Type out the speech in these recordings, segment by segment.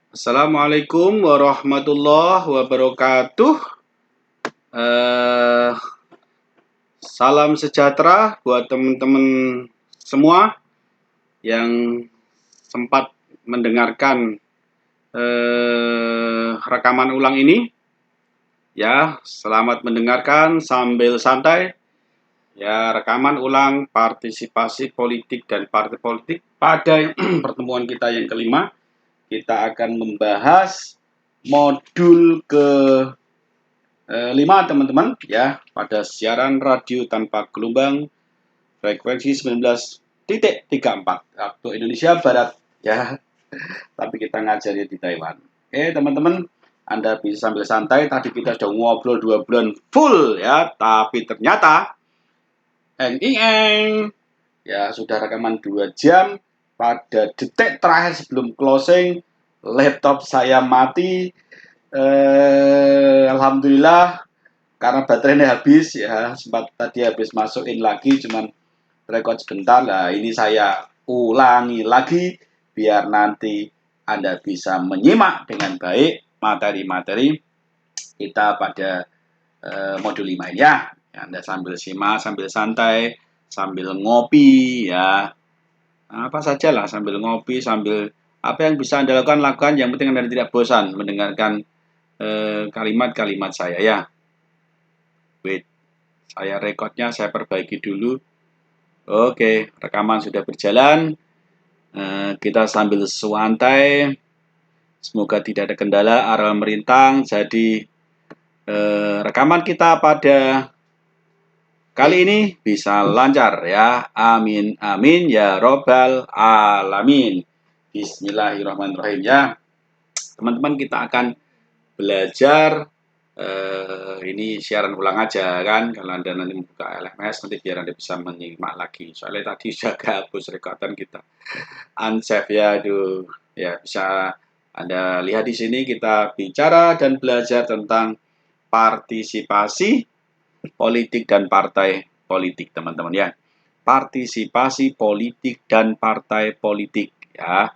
Assalamualaikum warahmatullahi wabarakatuh. Eh, Salam sejahtera buat teman-teman semua yang sempat mendengarkan rekaman ulang ini. Ya, selamat mendengarkan sambil santai. Ya, rekaman ulang partisipasi politik dan partai politik pada pertemuan kita yang kelima. Kita akan membahas modul ke 5 teman-teman ya, pada siaran radio tanpa gelombang frekuensi 19.34 waktu Indonesia Barat ya, tapi kita ngajarnya di Taiwan. Oke teman-teman, Anda bisa sambil santai. Tadi kita sudah ngobrol 2 bulan full ya, tapi ternyata ya sudah rekaman 2 jam. Pada detik terakhir sebelum closing, laptop saya mati. Alhamdulillah, karena baterainya habis ya, sempat tadi habis masukin lagi, cuman record sebentar lah. Ini saya ulangi lagi biar nanti Anda bisa menyimak dengan baik materi-materi kita pada modul 5 ini ya. Anda sambil simak, sambil santai, sambil ngopi ya, apa saja lah, sambil ngopi, sambil apa yang bisa Anda lakukan, yang penting Anda tidak bosan mendengarkan kalimat-kalimat saya ya. Wait, saya rekodnya saya perbaiki dulu. Oke, rekaman sudah berjalan. Kita sambil santai. Semoga tidak ada kendala arah merintang. Jadi rekaman kita pada kali ini bisa lancar ya. Amin amin ya robbal alamin. Bismillahirrahmanirrahim ya. Teman-teman, kita akan belajar ini siaran ulang aja kan. Kalau Anda nanti membuka LMS, nanti biar Anda bisa menyimak lagi. Soalnya tadi jaga hapus rekodan kita unsafe ya, aduh. Ya, bisa Anda lihat di sini kita bicara dan belajar tentang partisipasi politik dan partai politik, teman-teman ya. Partisipasi politik dan partai politik ya.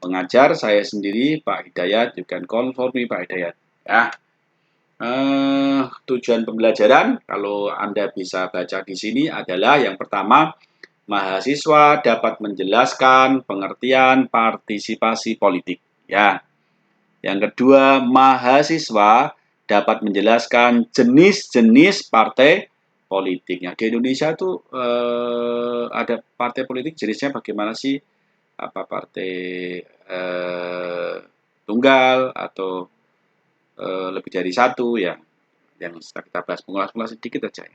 Pengajar saya sendiri Pak Hidayat, you can call for me Pak Hidayat ya. Tujuan pembelajaran, kalau Anda bisa baca di sini, adalah yang pertama, mahasiswa dapat menjelaskan pengertian partisipasi politik ya. Yang kedua, mahasiswa dapat menjelaskan jenis-jenis partai politiknya. Di Indonesia tuh ada partai politik jenisnya bagaimana sih? Apa partai tunggal atau lebih dari satu ya, yang kita bahas pengulas-pengulas sedikit aja ya.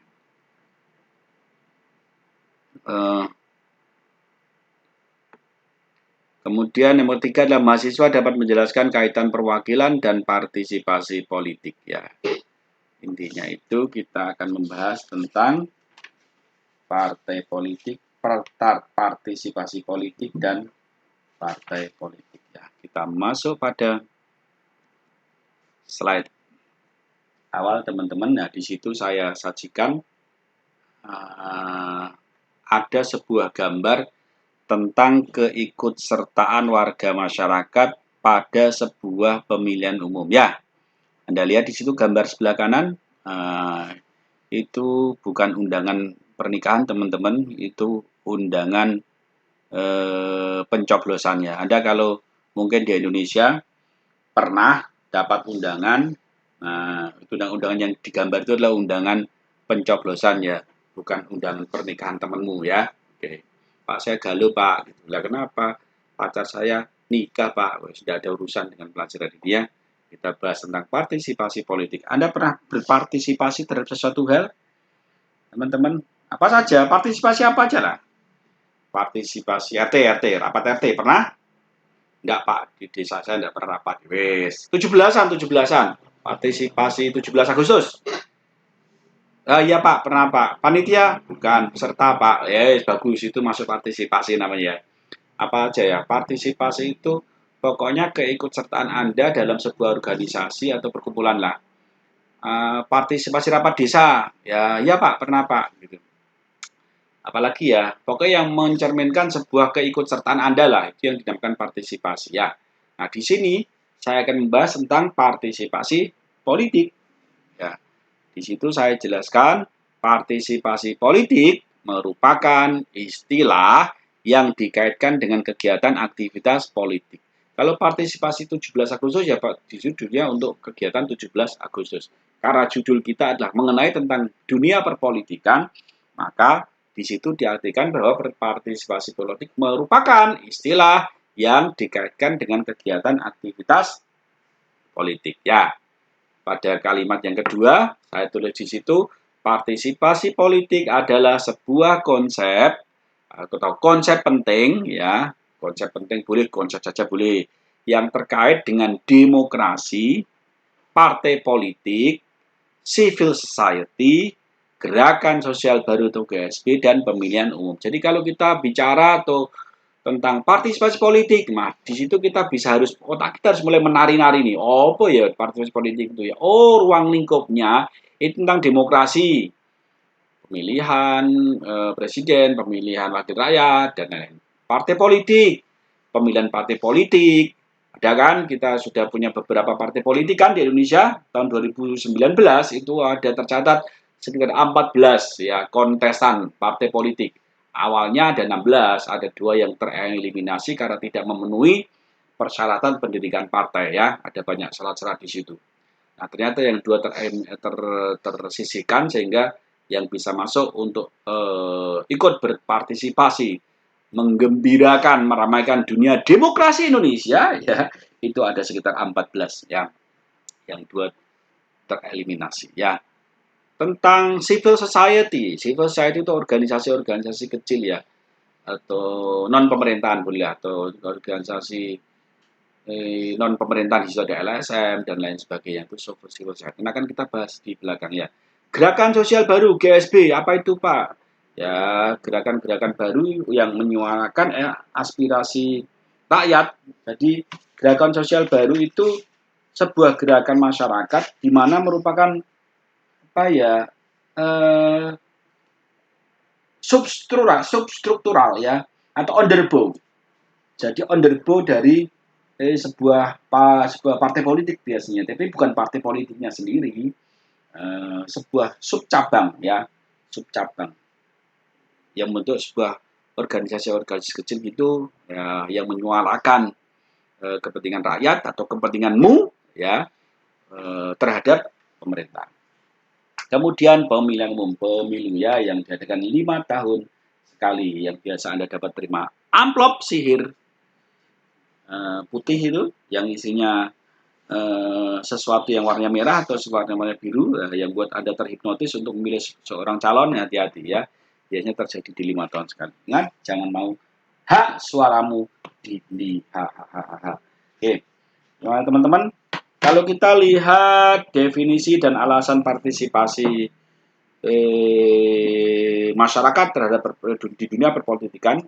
Kemudian nomor 3 adalah mahasiswa dapat menjelaskan kaitan perwakilan dan partisipasi politik ya. Intinya itu kita akan membahas tentang partai politik, partisipasi politik dan partai politik ya. Kita masuk pada slide awal teman-teman. Nah, di situ saya sajikan ada sebuah gambar tentang keikutsertaan warga masyarakat pada sebuah pemilihan umum ya. Anda lihat di situ gambar sebelah kanan, itu bukan undangan pernikahan teman-teman, itu undangan pencoblosannya. Anda kalau mungkin di Indonesia pernah dapat undangan, itu undangan yang digambar itu adalah undangan pencoblosan ya, bukan undangan pernikahan temanmu ya. Oke. Pak, saya galau Pak. Gitu. Lah kenapa? Pacar saya nikah Pak. Sudah ada urusan dengan pelajaran ini ya. Kita bahas tentang partisipasi politik. Anda pernah berpartisipasi terhadap sesuatu hal? Teman-teman, apa saja? Partisipasi apa aja lah? Partisipasi RT, rapat RT. Pernah? Enggak Pak, di desa saya enggak pernah rapat. Wes, 17-an. Partisipasi 17 Agustus. Iya Pak, pernah Pak. Panitia? Bukan, peserta Pak. Yes, bagus, itu masuk partisipasi namanya. Apa aja ya? Partisipasi itu pokoknya keikutsertaan Anda dalam sebuah organisasi atau perkumpulan lah. Partisipasi rapat desa, ya Pak, pernah Pak. Gitu. Apalagi ya, pokoknya yang mencerminkan sebuah keikutsertaan Anda lah, itu yang dinamakan partisipasi ya. Nah di sini saya akan membahas tentang partisipasi politik. Ya, di situ saya jelaskan partisipasi politik merupakan istilah yang dikaitkan dengan kegiatan aktivitas politik. Kalau partisipasi 17 Agustus ya Pak, judulnya untuk kegiatan 17 Agustus. Karena judul kita adalah mengenai tentang dunia perpolitikan, maka di situ diartikan bahwa partisipasi politik merupakan istilah yang dikaitkan dengan kegiatan aktivitas politik. Ya, pada kalimat yang kedua, saya tulis di situ, partisipasi politik adalah sebuah konsep atau konsep penting, ya, konsep penting boleh, konsep saja boleh, yang terkait dengan demokrasi, partai politik, civil society, gerakan sosial baru atau GSB, dan pemilihan umum. Jadi kalau kita bicara atau tentang partisipasi politik, nah di situ kita bisa otak kita harus mulai menari-nari nih. Oh, apa ya partisipasi politik itu ya? Oh, ruang lingkupnya itu tentang demokrasi, pemilihan presiden, pemilihan wakil rakyat, dan lain-lain. Partai politik, pemilihan partai politik, ada kan kita sudah punya beberapa partai politik kan di Indonesia tahun 2019 itu ada tercatat sekitar 14 ya kontestan partai politik. Awalnya ada 16, ada 2 yang tereliminasi karena tidak memenuhi persyaratan pendidikan partai ya, ada banyak syarat-syarat di situ. Nah, ternyata yang 2 tersisihkan sehingga yang bisa masuk untuk ikut berpartisipasi menggembirakan, meramaikan dunia demokrasi Indonesia ya, itu ada sekitar 14 ya, yang 2 tereliminasi ya. Tentang civil society itu organisasi-organisasi kecil ya, atau non pemerintahan boleh, atau organisasi non pemerintahan, di situ ada LSM dan lain sebagainya, itu civil society. Nah, kan kita bahas di belakang ya. Gerakan sosial baru GSB, apa itu Pak? Ya, gerakan-gerakan baru yang menyuarakan aspirasi rakyat. Jadi gerakan sosial baru itu sebuah gerakan masyarakat di mana merupakan apa ya, substruktural ya, atau underbow. Jadi underbow dari sebuah partai politik biasanya, tapi bukan partai politiknya sendiri, sebuah subcabang ya, subcabang yang membentuk sebuah organisasi kecil gitu ya, yang menyuarakan kepentingan rakyat atau kepentinganmu ya terhadap pemerintah. Kemudian pemilihan umum, pemilu ya yang diadakan 5 tahun sekali, yang biasa Anda dapat terima amplop sihir putih itu yang isinya sesuatu yang warnanya merah atau sesuatu yang warna biru yang buat Anda terhipnotis untuk memilih seorang calon. Hati-hati ya, biasanya terjadi di 5 tahun sekali. Ingat, jangan mau hak suaramu dilihat. Oke, teman-teman, kalau kita lihat definisi dan alasan partisipasi masyarakat terhadap di dunia perpolitikan,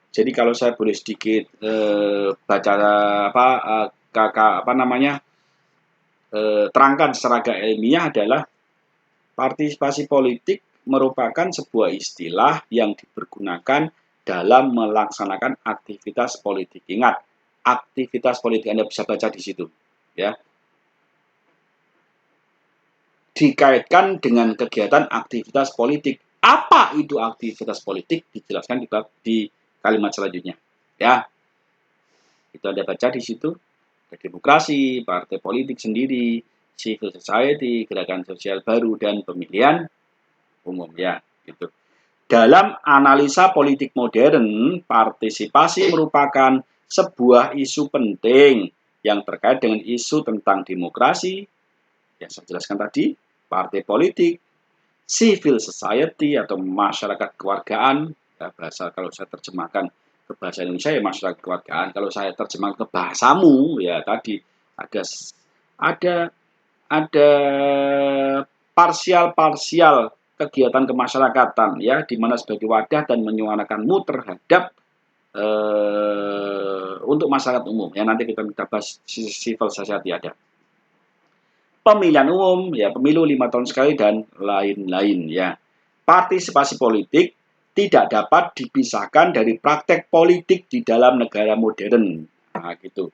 jadi kalau saya boleh sedikit baca terangkan secara agak ilmiah, adalah partisipasi politik merupakan sebuah istilah yang dipergunakan dalam melaksanakan aktivitas politik. Ingat, aktivitas politik, Anda bisa baca di situ ya. Dikaitkan dengan kegiatan aktivitas politik. Apa itu aktivitas politik? Dijelaskan di kalimat selanjutnya. Ya, itu Anda baca di situ. Demokrasi, partai politik sendiri, civil society, gerakan sosial baru, dan pemilihan umum ya, gitu. Dalam analisa politik modern, partisipasi merupakan sebuah isu penting yang terkait dengan isu tentang demokrasi yang saya jelaskan tadi, partai politik, civil society atau masyarakat kewargaan, ya, bahasa kalau saya terjemahkan ke bahasa Indonesia ya masyarakat kewargaan. Kalau saya terjemahkan ke bahasamu ya tadi ada ada parsial kegiatan kemasyarakatan ya, di mana sebagai wadah dan menyuarakanmu terhadap untuk masyarakat umum ya, nanti kita bahas civil society ada. Pemilihan umum ya, pemilu 5 tahun sekali dan lain-lain ya. Partisipasi politik tidak dapat dipisahkan dari praktek politik di dalam negara modern. Nah, gitu.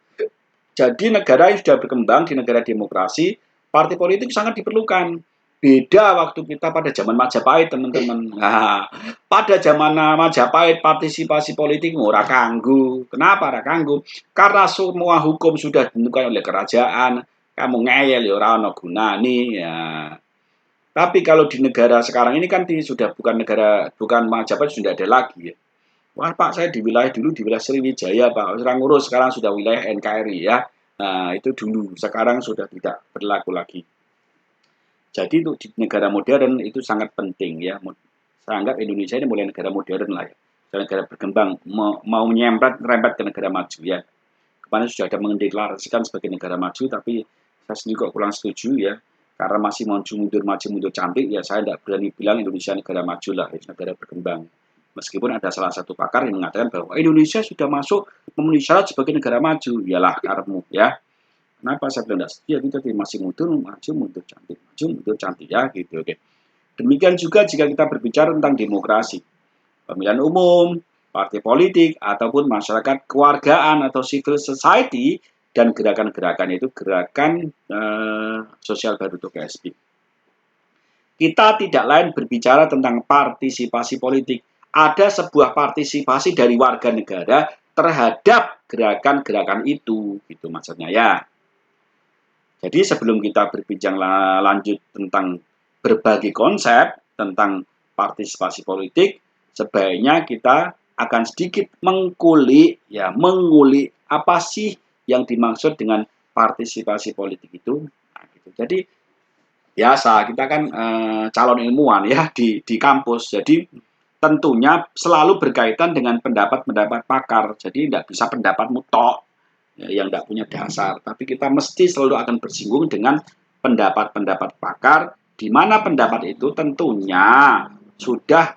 Jadi negara yang sudah berkembang, di negara demokrasi, partai politik sangat diperlukan. Beda waktu kita pada zaman Majapahit, teman-teman. Nah, pada zaman Majapahit, partisipasi politik ora kanggo. Kenapa ora kanggo? Karena semua hukum sudah ditentukan oleh kerajaan. Kamu ngeyel ya ora ono gunane ya. Tapi kalau di negara sekarang ini kan sudah bukan negara, bukan Majapahit, sudah ada lagi ya. Wah Pak, saya di wilayah dulu di wilayah Sriwijaya Pak, sekarang ngurus, sekarang sudah wilayah NKRI ya. Nah itu dulu, sekarang sudah tidak berlaku lagi. Jadi untuk di negara modern itu sangat penting ya. Saya anggap Indonesia ini mulai negara modern lah ya. Negara berkembang, mau nyempet ke negara maju ya. Kemarin sudah ada mendeklarasikan sebagai negara maju, tapi saya sendiri kok kurang setuju ya. Karena masih maju mundur cantik ya, saya tidak berani bilang Indonesia negara maju lah, ya, negara berkembang. Meskipun ada salah satu pakar yang mengatakan bahwa Indonesia sudah masuk memenuhi syarat sebagai negara maju, yalah karmu ya. Kenapa saya bilang tidak setuju? Ya, kita masih maju mundur cantik ya gitu. Oke. Demikian juga jika kita berbicara tentang demokrasi, pemilihan umum, partai politik, ataupun masyarakat kewargaan atau civil society, dan gerakan-gerakan itu gerakan sosial baru atau KSP. Kita tidak lain berbicara tentang partisipasi politik. Ada sebuah partisipasi dari warga negara terhadap gerakan-gerakan itu, gitu maksudnya ya. Jadi sebelum kita berbincang lanjut tentang berbagai konsep tentang partisipasi politik, sebaiknya kita akan sedikit mengulik apa sih yang dimaksud dengan partisipasi politik itu. Nah, gitu. Jadi biasa kita kan calon ilmuwan ya di kampus, jadi tentunya selalu berkaitan dengan pendapat-pendapat pakar. Jadi tidak bisa pendapat mutlak yang tidak punya dasar, tapi kita mesti selalu akan bersinggung dengan pendapat-pendapat pakar, di mana pendapat itu tentunya sudah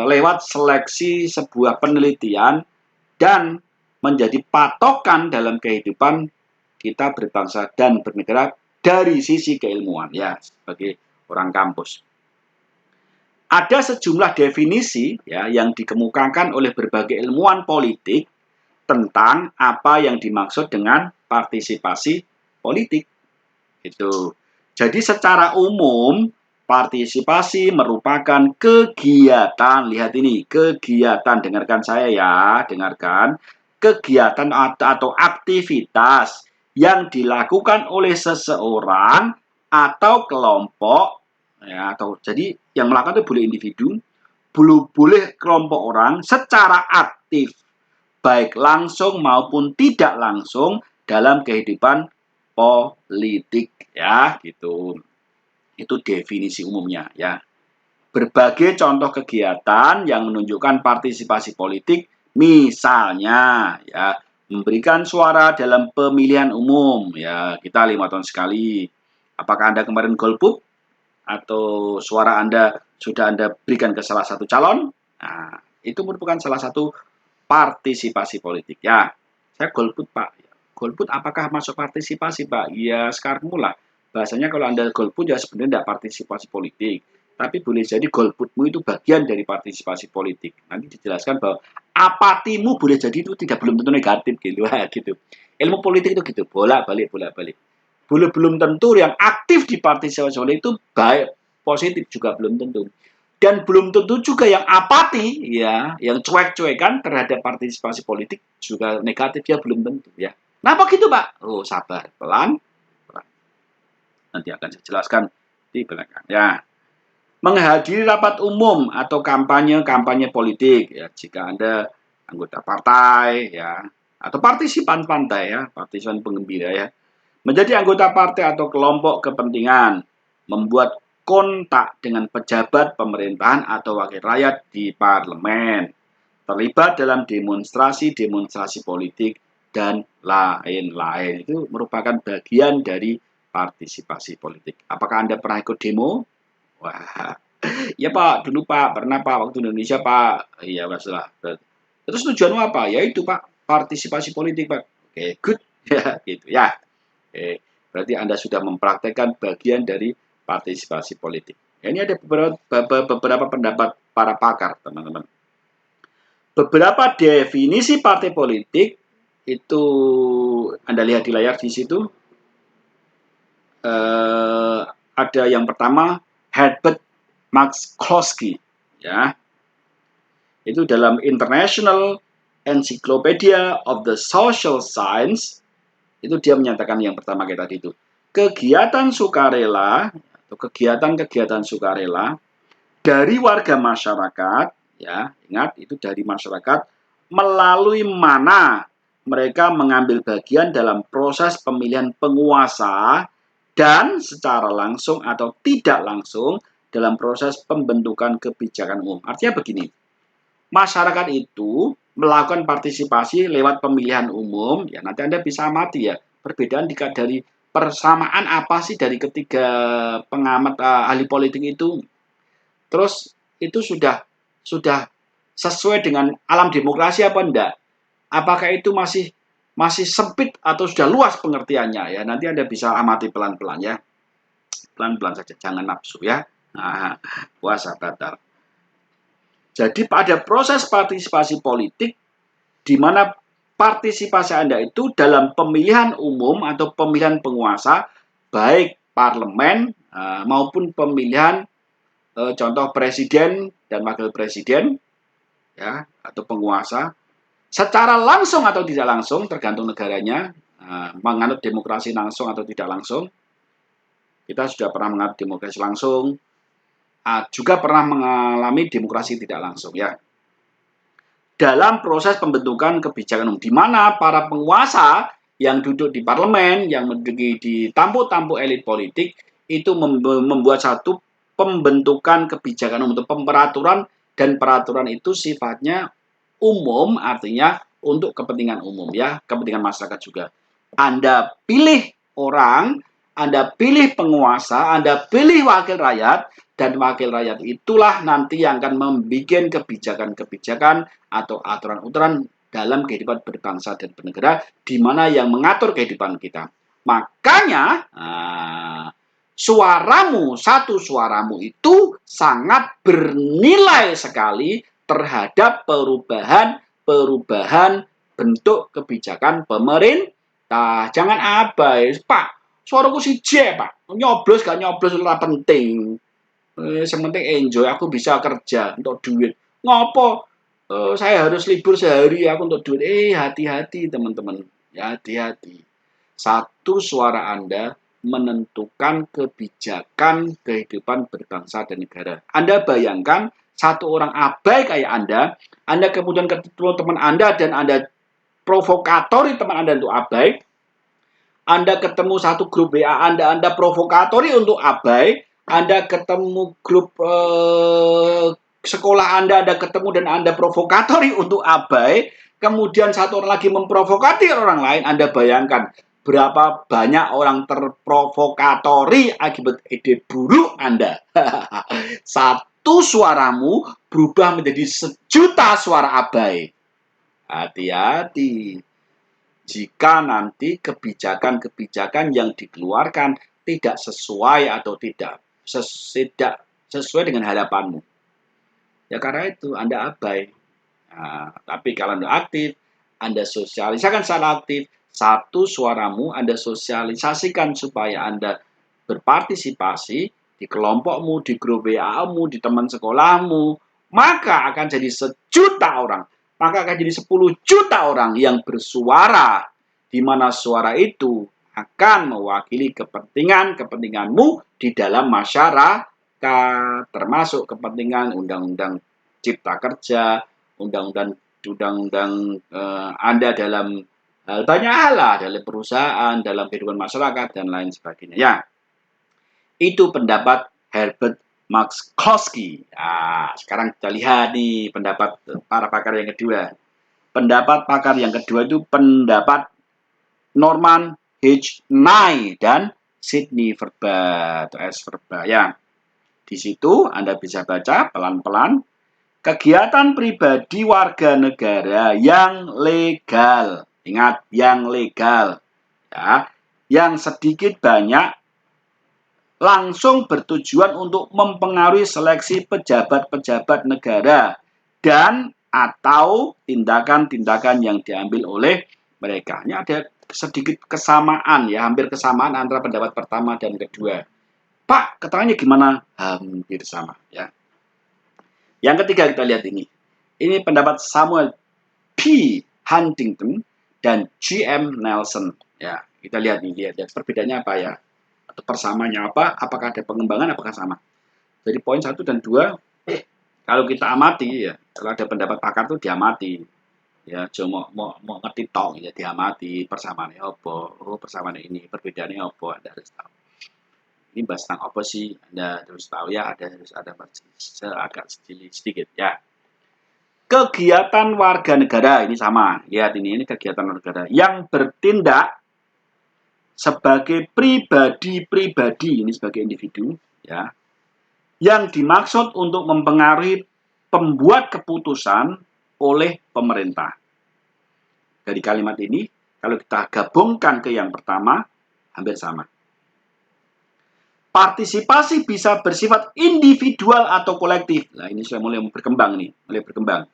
lewat seleksi sebuah penelitian dan menjadi patokan dalam kehidupan kita berbangsa dan bernegara dari sisi keilmuan ya sebagai orang kampus. Ada sejumlah definisi ya yang dikemukakan oleh berbagai ilmuwan politik tentang apa yang dimaksud dengan partisipasi politik. Itu. Jadi secara umum partisipasi merupakan kegiatan, lihat ini, kegiatan, dengarkan saya ya, dengarkan, kegiatan atau aktivitas yang dilakukan oleh seseorang atau kelompok ya, atau jadi yang melakukan itu boleh individu, boleh kelompok orang secara aktif baik langsung maupun tidak langsung dalam kehidupan politik ya gitu. Itu definisi umumnya ya. Berbagai contoh kegiatan yang menunjukkan partisipasi politik, misalnya ya memberikan suara dalam pemilihan umum ya, kita 5 tahun sekali. Apakah Anda kemarin golput atau suara Anda sudah Anda berikan ke salah satu calon? Nah, itu merupakan salah satu partisipasi politik ya. Saya golput Pak. Golput apakah masuk partisipasi Pak? Ya sekarang mulai. Bahasanya kalau Anda golput ya sebenarnya tidak partisipasi politik. Tapi boleh jadi golputmu itu bagian dari partisipasi politik. Nanti dijelaskan bahwa apatimu boleh jadi itu belum tentu negatif gitu. Gitu. Ilmu politik itu gitu, bolak-balik. Belum tentu yang aktif di partisipasi politik itu baik, positif juga belum tentu. Dan belum tentu juga yang apati ya, yang cuek-cuekan terhadap partisipasi politik juga negatif ya belum tentu ya. Kenapa gitu Pak? Oh sabar, pelan. Nanti akan saya jelaskan di belakang ya. Menghadiri rapat umum atau kampanye politik ya, jika Anda anggota partai ya atau partisipan partai ya, partisipan penggembira ya. Menjadi anggota partai atau kelompok kepentingan, membuat kontak dengan pejabat pemerintahan atau wakil rakyat di parlemen, terlibat dalam demonstrasi politik, dan lain-lain. Itu merupakan bagian dari partisipasi politik. Apakah Anda pernah ikut demo? Wah, ya Pak, dulu Pak, pernah Pak, waktu Indonesia Pak. Iya, masalah. Terus tujuanmu apa? Ya itu Pak, partisipasi politik Pak. Oke, good. Ya, gitu ya. Oke, berarti Anda sudah mempraktekkan bagian dari partisipasi politik. Ini ada beberapa pendapat para pakar, teman-teman. Beberapa definisi partai politik Itu Anda lihat di layar di situ. Ada yang pertama Herbert McCloskey, ya. Itu dalam International Encyclopedia of the Social Science, itu dia menyatakan yang pertama kayak tadi itu. Kegiatan sukarela atau kegiatan-kegiatan sukarela dari warga masyarakat, ya, ingat itu dari masyarakat, melalui mana mereka mengambil bagian dalam proses pemilihan penguasa dan secara langsung atau tidak langsung dalam proses pembentukan kebijakan umum. Artinya begini, masyarakat itu melakukan partisipasi lewat pemilihan umum, ya nanti Anda bisa amati ya, perbedaan dari persamaan apa sih dari ketiga pengamat ahli politik itu. Terus itu sudah sesuai dengan alam demokrasi apa enggak? Apakah itu masih sempit atau sudah luas pengertiannya ya? Nanti Anda bisa amati pelan-pelan ya. Pelan-pelan saja, jangan nafsu ya. Nah, puasa batal. Jadi pada proses partisipasi politik di mana partisipasi Anda itu dalam pemilihan umum atau pemilihan penguasa, baik parlemen maupun pemilihan contoh presiden dan wakil presiden, ya, atau penguasa, secara langsung atau tidak langsung tergantung negaranya, menganut demokrasi langsung atau tidak langsung. Kita sudah pernah menganut demokrasi langsung, juga pernah mengalami demokrasi tidak langsung, ya. Dalam proses pembentukan kebijakan umum, di mana para penguasa yang duduk di parlemen, yang menduduki di tampuk-tampuk elit politik, itu membuat satu pembentukan kebijakan umum, peraturan, dan peraturan itu sifatnya umum, artinya untuk kepentingan umum, ya, kepentingan masyarakat juga. Anda pilih orang, Anda pilih penguasa, Anda pilih wakil rakyat, dan wakil rakyat itulah nanti yang akan membuat kebijakan-kebijakan atau aturan-aturan dalam kehidupan berbangsa dan bernegara, di mana yang mengatur kehidupan kita. Makanya, satu suaramu itu sangat bernilai sekali terhadap perubahan bentuk kebijakan pemerintah. Jangan abai, Pak. Suaraku si J, Pak. Nyoblos gak nyoblos ora penting. Sementing enjoy, aku bisa kerja untuk duit. Ngopo? Saya harus libur sehari aku untuk duit. Hati-hati teman-teman. Ya, hati-hati. Satu suara Anda menentukan kebijakan kehidupan berbangsa dan negara. Anda bayangkan satu orang abai kayak Anda kemudian ketemu teman Anda dan Anda provokatori teman Anda untuk abai, Anda ketemu satu grup WA Anda provokatori untuk abai, Anda ketemu grup sekolah Anda ketemu dan Anda provokatori untuk abai, kemudian satu orang lagi memprovokasi orang lain, Anda bayangkan berapa banyak orang terprovokatori akibat ide buruk Anda. Satu suaramu berubah menjadi sejuta suara abai. Hati-hati. Jika nanti kebijakan-kebijakan yang dikeluarkan tidak sesuai atau tidak sesuai dengan harapanmu. Ya karena itu Anda abai. Nah, tapi kalau Anda aktif, Anda sosialisasikan secara aktif, satu suaramu Anda sosialisasikan supaya Anda berpartisipasi di kelompokmu, di grup WA-mu, di teman sekolahmu, maka akan jadi sejuta orang, maka akan jadi 10 juta orang yang bersuara, di mana suara itu akan mewakili kepentinganmu di dalam masyarakat, termasuk kepentingan undang-undang cipta kerja, undang-undang Anda dalam hal banyak hal lah, dalam perusahaan, dalam kehidupan masyarakat, dan lain sebagainya. Ya, itu pendapat Herbert McCloskey. Nah, sekarang kita lihat nih pendapat para pakar yang kedua. Pendapat pakar yang kedua itu pendapat Norman H. Nye dan Sidney Verba atau S. Verba. Ya, di situ Anda bisa baca pelan-pelan. Kegiatan pribadi warga negara yang legal. Ingat, yang legal. Ya, yang sedikit banyak langsung bertujuan untuk mempengaruhi seleksi pejabat-pejabat negara dan atau tindakan-tindakan yang diambil oleh mereka. Ini ada sedikit kesamaan ya, hampir kesamaan antara pendapat pertama dan kedua. Pak, keterangannya gimana? Hampir sama ya. Yang ketiga kita lihat ini. Ini pendapat Samuel P. Huntington dan G.M. Nelson. Ya, kita lihat nih, lihat perbedaannya apa ya? Atau persamaannya apa? Apakah ada pengembangan? Apakah sama? Jadi poin 1 dan 2, kalau kita amati ya, kalau ada pendapat pakar itu diamati. Ya, cuma mau ngerti tok ya, diamati persamaannya apa? Oh, persamaan ini, perbedaannya apa? Anda harus tahu. Ini bahas tentang apa sih? Anda harus tahu ya, harus ada agak sedikit ya. Kegiatan warga negara ini sama. Lihat ini kegiatan warga negara yang bertindak sebagai pribadi-pribadi, ini sebagai individu ya. Yang dimaksud untuk mempengaruhi pembuat keputusan oleh pemerintah. Dari kalimat ini, kalau kita gabungkan ke yang pertama, hampir sama. Partisipasi bisa bersifat individual atau kolektif. Nah, ini sudah mulai berkembang nih, mulai berkembang.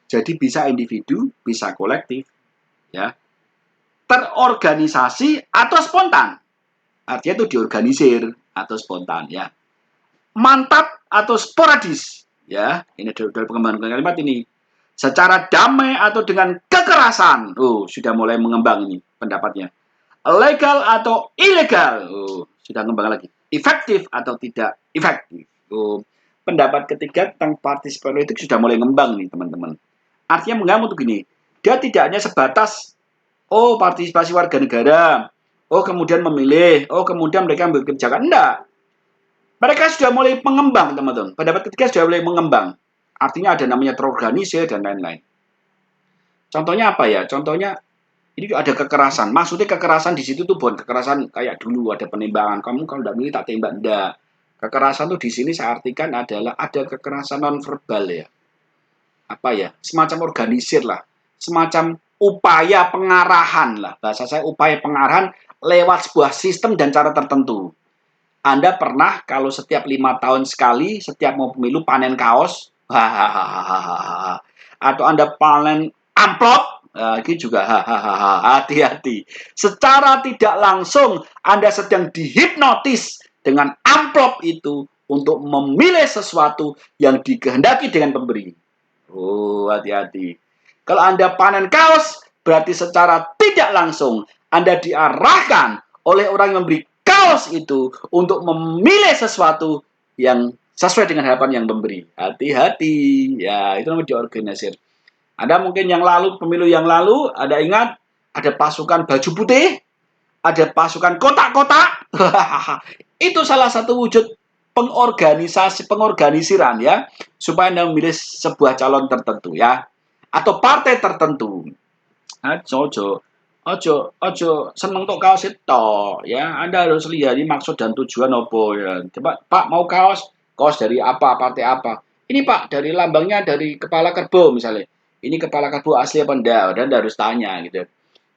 Jadi bisa individu, bisa kolektif, ya. Terorganisasi atau spontan. Artinya itu diorganisir atau spontan, ya. Mantap atau sporadis, ya. Ini dari pengembangan kalimat ini. Secara damai atau dengan kekerasan. Sudah mulai mengembang ini pendapatnya. Legal atau ilegal. Sudah mengembang lagi. Efektif atau tidak efektif. Pendapat ketiga tentang partisipasi politik sudah mulai mengembang nih, teman-teman. Artinya mengamuk tuh gini. Dia tidak hanya sebatas partisipasi warga negara. Kemudian memilih. Kemudian mereka ambil kebijakan. Enggak. Mereka sudah mulai mengembang, teman-teman. Pendapat ketiga sudah mulai mengembang. Artinya ada namanya terorganisir dan lain-lain. Contohnya apa ya? Contohnya ini ada kekerasan. Maksudnya kekerasan di situ tuh bukan kekerasan kayak dulu ada penembakan. Kamu kalau tidak milih tak tembak. Enggak. Kekerasan tuh di sini saya artikan adalah ada kekerasan non-verbal ya. Apa ya? Semacam organisir lah. Semacam upaya pengarahan lah. Bahasa saya upaya pengarahan lewat sebuah sistem dan cara tertentu. Anda pernah kalau setiap 5 tahun sekali, setiap mau pemilu panen kaos, atau Anda panen amplop, ini juga hati-hati. Secara tidak langsung Anda sedang dihipnotis dengan amplop itu untuk memilih sesuatu yang dikehendaki dengan pemberi. Hati-hati. Kalau Anda panen kaos, berarti secara tidak langsung Anda diarahkan oleh orang yang memberi kaos itu untuk memilih sesuatu yang sesuai dengan harapan yang memberi. Hati-hati. Ya, itu namanya diorganisir. Ada mungkin yang lalu, pemilu yang lalu, ada ingat, ada pasukan baju putih, ada pasukan kotak-kotak. Itu salah satu wujud pengorganisiran ya, supaya Anda memilih sebuah calon tertentu ya, atau partai tertentu. Ojo seneng tok kaos itu ya. Anda harus lihat ini maksud dan tujuan apa ya. Coba Pak mau kaos dari apa, partai apa. Ini Pak dari lambangnya dari kepala kerbau misalnya. Ini kepala kerbau asli apa enggak? Anda harus tanya gitu.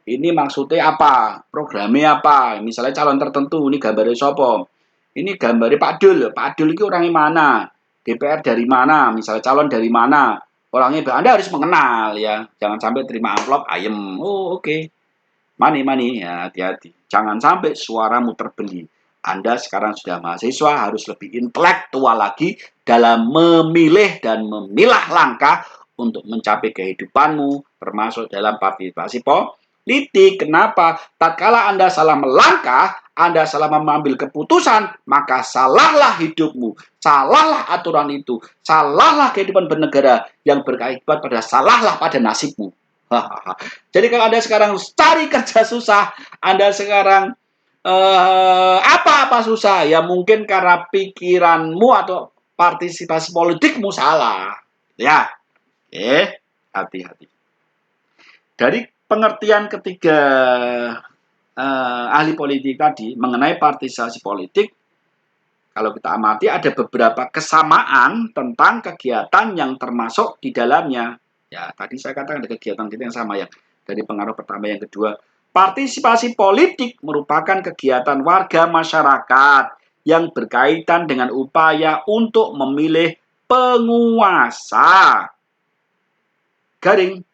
Ini maksudnya apa? Programnya apa? Misalnya calon tertentu, ini gambarnya siapa? Ini gambarnya Pak Dul. Pak Dul itu orangnya mana? DPR dari mana? Misalnya calon dari mana? Orangnya Anda harus mengenal ya. Jangan sampai terima amplop ayem. Oke. Mani ya, hati-hati. Jangan sampai suaramu terbeli. Anda sekarang sudah mahasiswa harus lebih intelektual lagi dalam memilih dan memilah langkah untuk mencapai kehidupanmu, termasuk dalam partisipasi politik. Kenapa? Tatkala Anda salah melangkah, Anda salah mengambil keputusan, maka salahlah hidupmu, salahlah aturan itu, salahlah kehidupan bernegara yang berakibat pada salahlah pada nasibmu. Jadi kalau Anda sekarang cari kerja susah, Anda sekarang apa-apa susah, ya mungkin karena pikiranmu atau partisipasi politikmu salah. Ya, hati-hati. Dari pengertian ketiga ahli politik tadi mengenai partisipasi politik, kalau kita amati ada beberapa kesamaan tentang kegiatan yang termasuk di dalamnya. Ya, tadi saya katakan ada kegiatan kita yang sama ya. Dari pengaruh pertama yang kedua, partisipasi politik merupakan kegiatan warga masyarakat yang berkaitan dengan upaya untuk memilih penguasa. Garing,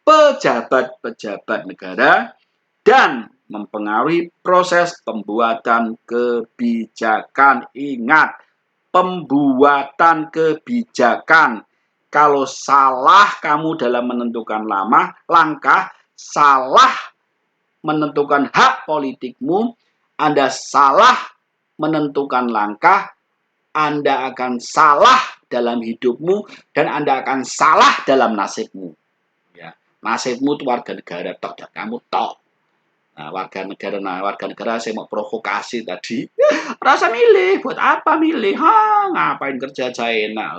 pejabat-pejabat negara dan mempengaruhi proses pembuatan kebijakan. Ingat, pembuatan kebijakan. Kalau salah kamu dalam menentukan langkah, salah menentukan hak politikmu, Anda salah menentukan langkah, Anda akan salah dalam hidupmu, dan Anda akan salah dalam nasibmu. Ya, nasibmu itu warga negara tok, dan kamu tok. Nah, warga negara saya mau provokasi tadi. Rasa milih, buat apa milih? Ngapain kerja aja enak.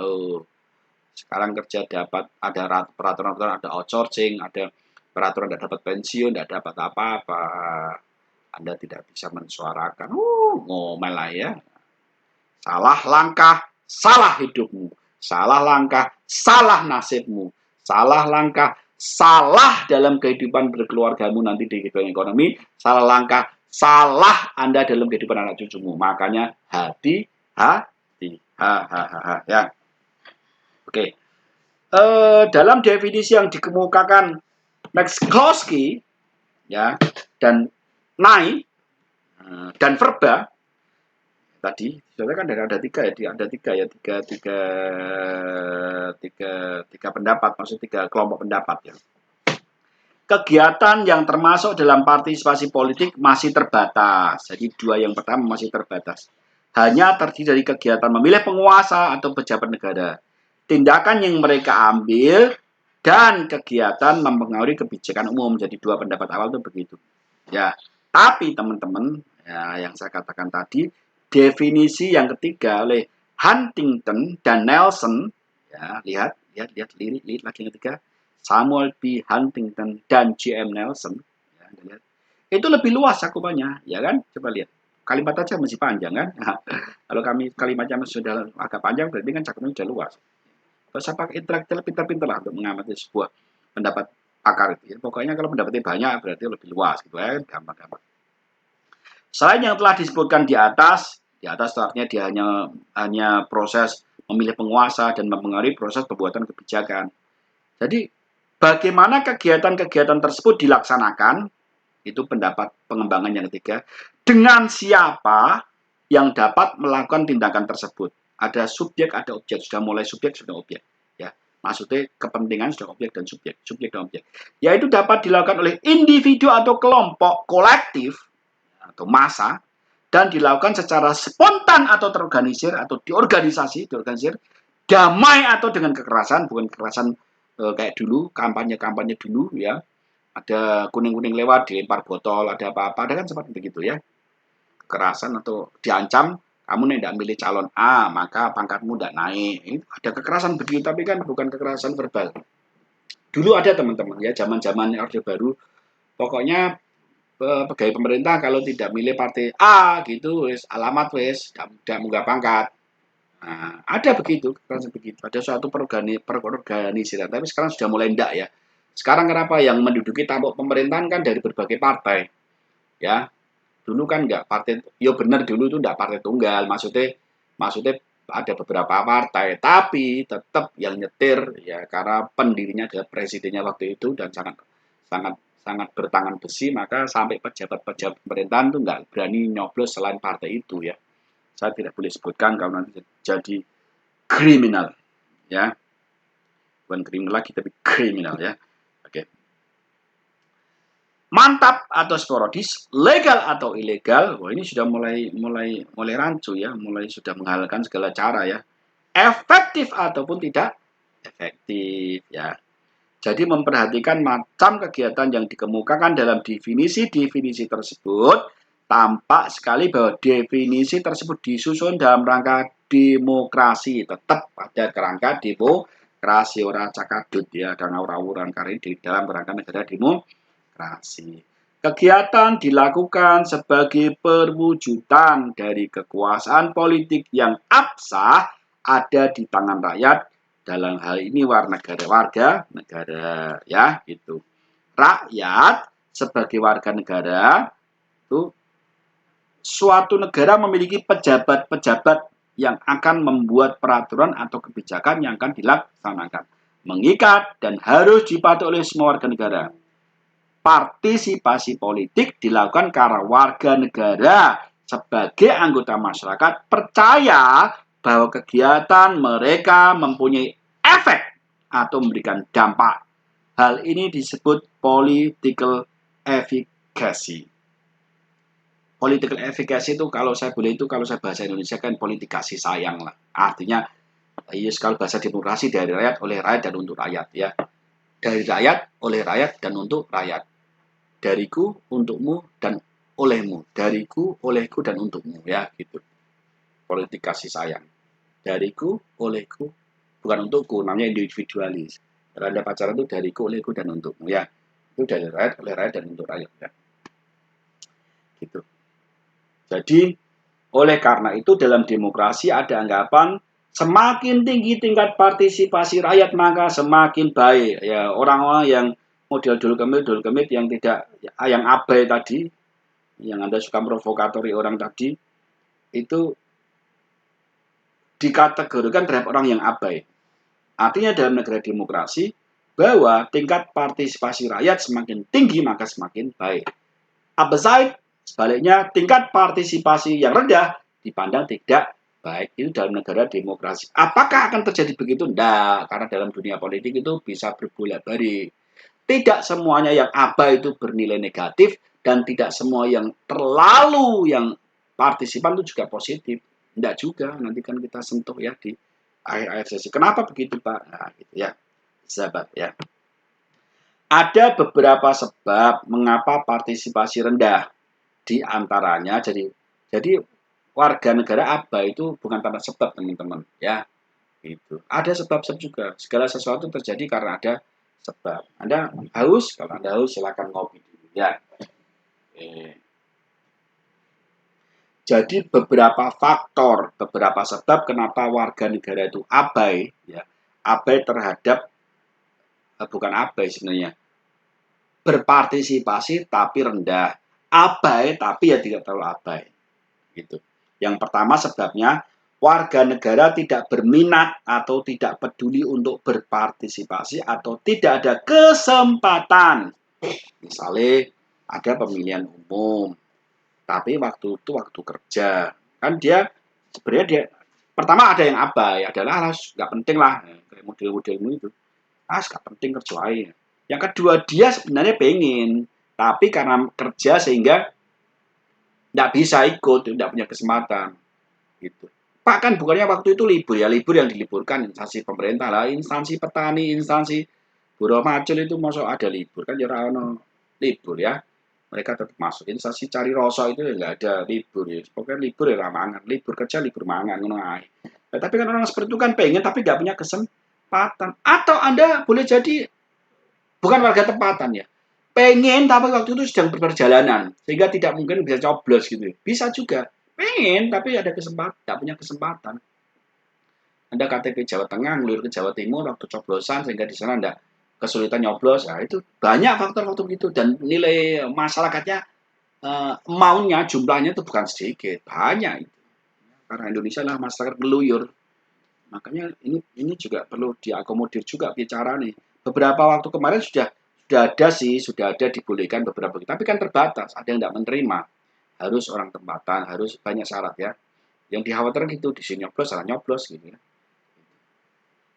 Sekarang kerja dapat ada peraturan, ada outsourcing, ada peraturan tidak dapat pensiun, tidak dapat apa-apa. Anda tidak bisa mensuarakan. Ngomel lah ya. Salah langkah, salah hidupmu. Salah langkah, salah nasibmu. Salah langkah, salah dalam kehidupan berkeluargamu nanti di kehidupan ekonomi. Salah langkah, salah Anda dalam kehidupan anak cucumu. Makanya hati-hati. Ya. Oke. Dalam definisi yang dikemukakan McCloskey ya dan Nye dan Verba tadi, soalnya kan ada tiga pendapat, maksud tiga kelompok pendapat ya. Kegiatan yang termasuk dalam partisipasi politik masih terbatas. Jadi dua yang pertama masih terbatas. Hanya terdiri dari kegiatan memilih penguasa atau pejabat negara. Tindakan yang mereka ambil dan kegiatan mempengaruhi kebijakan umum. Jadi dua pendapat awal itu begitu. Ya, tapi teman-teman, ya, yang saya katakan tadi, definisi yang ketiga oleh Huntington dan Nelson, ya, lihat lagi yang ketiga, Samuel B. Huntington dan J.M. Nelson, ya, lihat. Itu lebih luas cakupannya, ya kan? Coba lihat. Kalimat aja masih panjang kan? Kalau kalimatnya sudah agak panjang, berarti kan cakupannya sudah luas. Terus saya pakai intelektual pintar-pintar lah untuk mengamati sebuah pendapat pakar itu. Ya. Pokoknya kalau pendapatnya banyak berarti lebih luas gitu ya, gampang-gampang. Selain yang telah disebutkan di atas artinya dia hanya proses memilih penguasa dan mempengaruhi proses pembuatan kebijakan. Jadi bagaimana kegiatan-kegiatan tersebut dilaksanakan, itu pendapat pengembangan yang ketiga, dengan siapa yang dapat melakukan tindakan tersebut. Ada subjek, ada objek, sudah mulai subjek, sudah objek. Ya, maksudnya kepentingan sudah objek dan subjek dan objek. Yaitu dapat dilakukan oleh individu atau kelompok kolektif atau massa dan dilakukan secara spontan atau terorganisir atau diorganisasi damai atau dengan kekerasan, bukan kekerasan kayak dulu kampanye dulu ya. Ada kuning-kuning lewat dilempar botol, ada apa-apa, ada kan seperti begitu ya. Kekerasan atau diancam, kamu tidak milih calon A, maka pangkatmu tidak naik. Ini ada kekerasan begitu, tapi kan bukan kekerasan verbal. Dulu ada teman-teman ya, zaman-zaman Orde Baru, pokoknya pegawai pemerintah kalau tidak milih partai A gitu, wis alamat wis, tidak munggah pangkat. Nah, ada begitu, ada suatu perorganisasian, tapi sekarang sudah mulai enggak ya. Sekarang kenapa yang menduduki tampuk pemerintahan kan dari berbagai partai, ya. Dulu kan enggak partai, ya benar dulu itu enggak partai tunggal, maksudnya ada beberapa partai, tapi tetap yang nyetir ya karena pendirinya adalah presidennya waktu itu dan sangat bertangan besi, maka sampai pejabat-pejabat pemerintahan itu enggak berani nyoblos selain partai itu ya. Saya tidak boleh sebutkan kalau nanti jadi kriminal ya, bukan kriminal lagi tapi kriminal ya. Oke. Mantap atau sporadis, legal atau ilegal. Wah, ini sudah mulai rancu ya, mulai sudah menghalalkan segala cara ya. Efektif ataupun tidak efektif ya. Jadi memperhatikan macam kegiatan yang dikemukakan dalam definisi-definisi tersebut, tampak sekali bahwa definisi tersebut disusun dalam rangka demokrasi, tetap pada kerangka demokrasi, ora cakadut ya, dan aura-auran karena di dalam kerangka negara demokrasi. Kegiatan dilakukan sebagai perwujudan dari kekuasaan politik yang absah ada di tangan rakyat, dalam hal ini warga negara ya gitu. Rakyat sebagai warga negara itu suatu negara memiliki pejabat-pejabat yang akan membuat peraturan atau kebijakan yang akan dilaksanakan. mengikat, dan harus dipatuhi oleh semua warga negara. Partisipasi politik dilakukan karena warga negara sebagai anggota masyarakat percaya bahwa kegiatan mereka mempunyai efek atau memberikan dampak. Hal ini disebut political efficacy. Political efficacy itu kalau saya boleh itu kalau saya bahasa Indonesia kan politik kasih sayang lah. Artinya yes, kalau bahasa demokrasi dari rakyat oleh rakyat dan untuk rakyat ya. Dari rakyat oleh rakyat dan untuk rakyat. Dariku, untukmu, dan olehmu. Dariku, olehku, dan untukmu. Ya, gitu. Politik kasih sayang. Dariku, olehku, bukan untukku. Namanya individualis. Kalau Anda pacaran itu dariku, olehku, dan untukmu. Ya, itu dari rakyat, oleh rakyat, dan untuk rakyat. Ya. Gitu. Jadi, oleh karena itu dalam demokrasi ada anggapan semakin tinggi tingkat partisipasi rakyat maka semakin baik. Ya, orang-orang yang model dulu kemit yang tidak yang abai tadi, yang Anda suka provokatori orang tadi, itu dikategorikan terhadap orang yang abai. Artinya dalam negara demokrasi, bahwa tingkat partisipasi rakyat semakin tinggi maka semakin baik. Opposite, sebaliknya tingkat partisipasi yang rendah dipandang tidak baik. Itu dalam negara demokrasi. Apakah akan terjadi begitu? Tidak, karena dalam dunia politik itu bisa berbolak-balik. Tidak semuanya yang abai itu bernilai negatif dan tidak semua yang terlalu yang partisipan itu juga positif. Tidak juga, nanti kan kita sentuh ya di akhir-akhir sesi. Kenapa begitu Pak? Nah, gitu ya, sahabat ya. Ada beberapa sebab mengapa partisipasi rendah. Di antaranya, jadi warga negara abai itu bukan tanpa sebab teman-teman ya. Itu ada sebab-sebab juga. Segala sesuatu terjadi karena ada sebab. Anda haus, kalau Anda haus silakan ngopi dulu ya. Jadi beberapa faktor, beberapa sebab kenapa warga negara itu abai, ya, abai terhadap bukan abai sebenarnya, berpartisipasi tapi rendah, abai tapi ya tidak terlalu abai, gitu. Yang pertama sebabnya warga negara tidak berminat atau tidak peduli untuk berpartisipasi atau tidak ada kesempatan. Misalnya ada pemilihan umum, tapi waktu itu waktu kerja kan dia sebenarnya dia pertama ada yang abai adalah nggak penting lah kayak model-modelmu itu nggak penting kerja lain. Yang kedua dia sebenarnya pengen tapi karena kerja sehingga nggak bisa ikut, tidak punya kesempatan gitu. Pak kan bukannya waktu itu libur ya, libur yang diliburkan instansi pemerintah lah, instansi petani, instansi buruh macul itu masuk ada libur kan ya libur ya, mereka tetap masuk instansi cari rosok itu ya nggak ada libur ya, pokoknya libur ya mangan, libur kerja libur mangan nah, tapi kan orang seperti itu kan pengen tapi nggak punya kesempatan. Atau Anda boleh jadi bukan warga tempatan ya, pengen tapi waktu itu sedang berperjalanan sehingga tidak mungkin bisa coblos gitu, bisa juga pengen tapi ada kesempatan, tidak punya kesempatan. Anda KTP Jawa Tengah ngeluar ke Jawa Timur waktu coblosan sehingga di sana Anda kesulitan nyoblos, nah itu banyak faktor-faktor gitu dan nilai masyarakatnya maunya jumlahnya itu bukan sedikit, banyak itu. Karena Indonesia lah masyarakat geluyur, makanya ini juga perlu diakomodir juga bicara nih. Beberapa waktu kemarin sudah ada dibolehkan beberapa, tapi kan terbatas, ada yang tidak menerima, harus orang tempatan, harus banyak syarat ya. Yang dikhawatirkan gitu, di sini nyoblos, salah nyoblos gitu ya.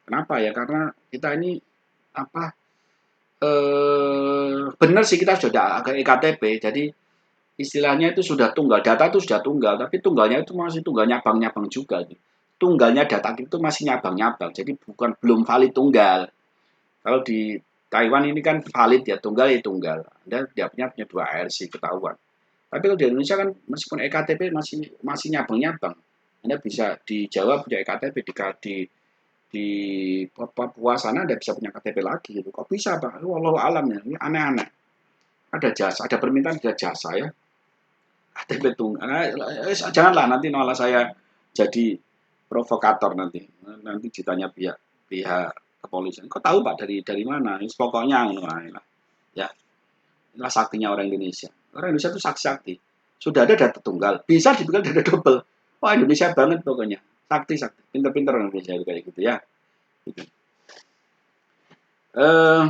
Kenapa ya? Karena kita ini apa? Benar sih kita sudah ada EKTP, jadi istilahnya itu sudah tunggal, data itu sudah tunggal, tapi tunggalnya itu masih tunggal nyabang-nyabang juga. Gitu. Tunggalnya data itu masih nyabang-nyabang, jadi bukan belum valid tunggal. Kalau di Taiwan ini kan valid ya tunggal ya tunggal. Anda tidak punya dua ARC ketahuan. Tapi kalau di Indonesia kan meskipun EKTP masih nyabang-nyabang. Anda bisa di Jawa punya EKTP, di Papua sana Anda bisa punya KTP lagi gitu. Kok bisa Pak? Wallahu alam ya. Ini aneh-aneh. Ada jasa, ada permintaan ada jasa ya. KTP tunggal. Janganlah nanti malah saya jadi provokator nanti. Nanti ditanya pihak kepolisian. Kok tahu Pak dari mana? Ini pokoknya ya. Inilah saktinya orang Indonesia. Orang Indonesia itu sakti. Sudah ada data tunggal, bisa dibilang data double. Wah Indonesia banget pokoknya. Sakti. Pinter-pinter orang Indonesia itu kayak gitu ya. Gitu. Eh,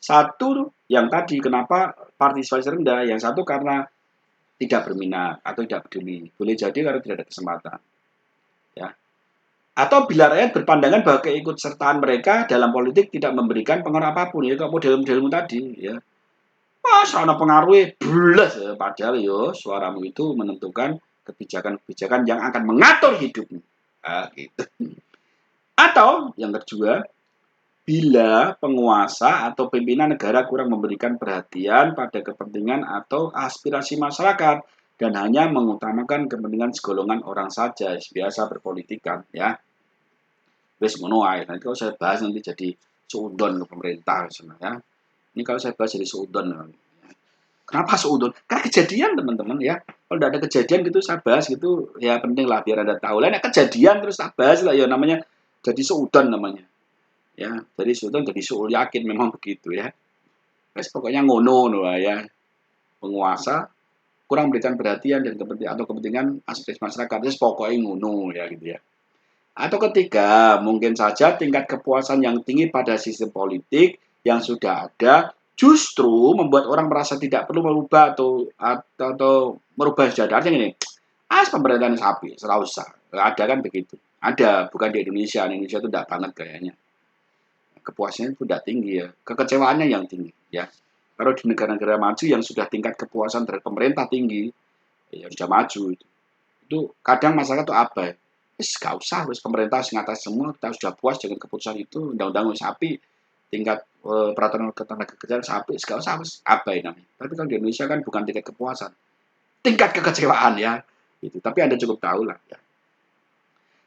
Satu yang tadi kenapa partisipasi rendah, yang satu karena tidak berminat atau tidak peduli. Boleh jadi karena tidak ada kesempatan. Ya. Atau bila rakyat berpandangan bahwa keikutsertaan mereka dalam politik tidak memberikan pengaruh apapun, ya kalau model-modelmu tadi, ya. Sana pengaruhnya belas ya, padahal yo suaramu itu menentukan kebijakan-kebijakan yang akan mengatur hidupmu. Nah, gitu. Atau yang kedua, bila penguasa atau pimpinan negara kurang memberikan perhatian pada kepentingan atau aspirasi masyarakat dan hanya mengutamakan kepentingan segolongan orang saja, biasa berpolitikan, ya. Wes ngono ae. Nanti kalau saya bahas nanti jadi seudon ke pemerintah ya. Ini kalau saya bahas jadi seudon. Kenapa seudon? Karena kejadian teman-teman ya. Kalau tidak ada kejadian gitu saya bahas gitu ya penting lah biar Anda tahu. Lah kejadian terus saya bahas lah ya namanya jadi seudon namanya. Ya, jadi seudon jadi seul yakin memang begitu ya. Wes pokoknya ngono lah ya. Penguasa kurang memberikan perhatian dan kepentingan atau kepentingan aspek masyarakat. Terus pokoknya ngono ya gitu ya. Atau ketiga, mungkin saja tingkat kepuasan yang tinggi pada sistem politik yang sudah ada justru membuat orang merasa tidak perlu merubah atau merubah jadarnya ini. Pemerintahan sapi, serah usah. Ada kan begitu. Ada, bukan di Indonesia. Di Indonesia itu tidak banget kayaknya. Kepuasannya itu tidak tinggi ya. Kekecewaannya yang tinggi ya. Kalau di negara-negara maju yang sudah tingkat kepuasan terhadap pemerintah tinggi, ya sudah maju itu. Itu kadang masyarakat itu apa ya? Gak usah, wis pemerintah ngatas semua, kita sudah puas dengan keputusan itu, undang-undang sapi, tingkat peraturan ketenaga kerjaan sapi, gak usah, wis apa ini namanya. Tapi kalau di Indonesia kan bukan tingkat kepuasan, tingkat kekecewaan ya. Gitu. Tapi Anda cukup tahu lah ya.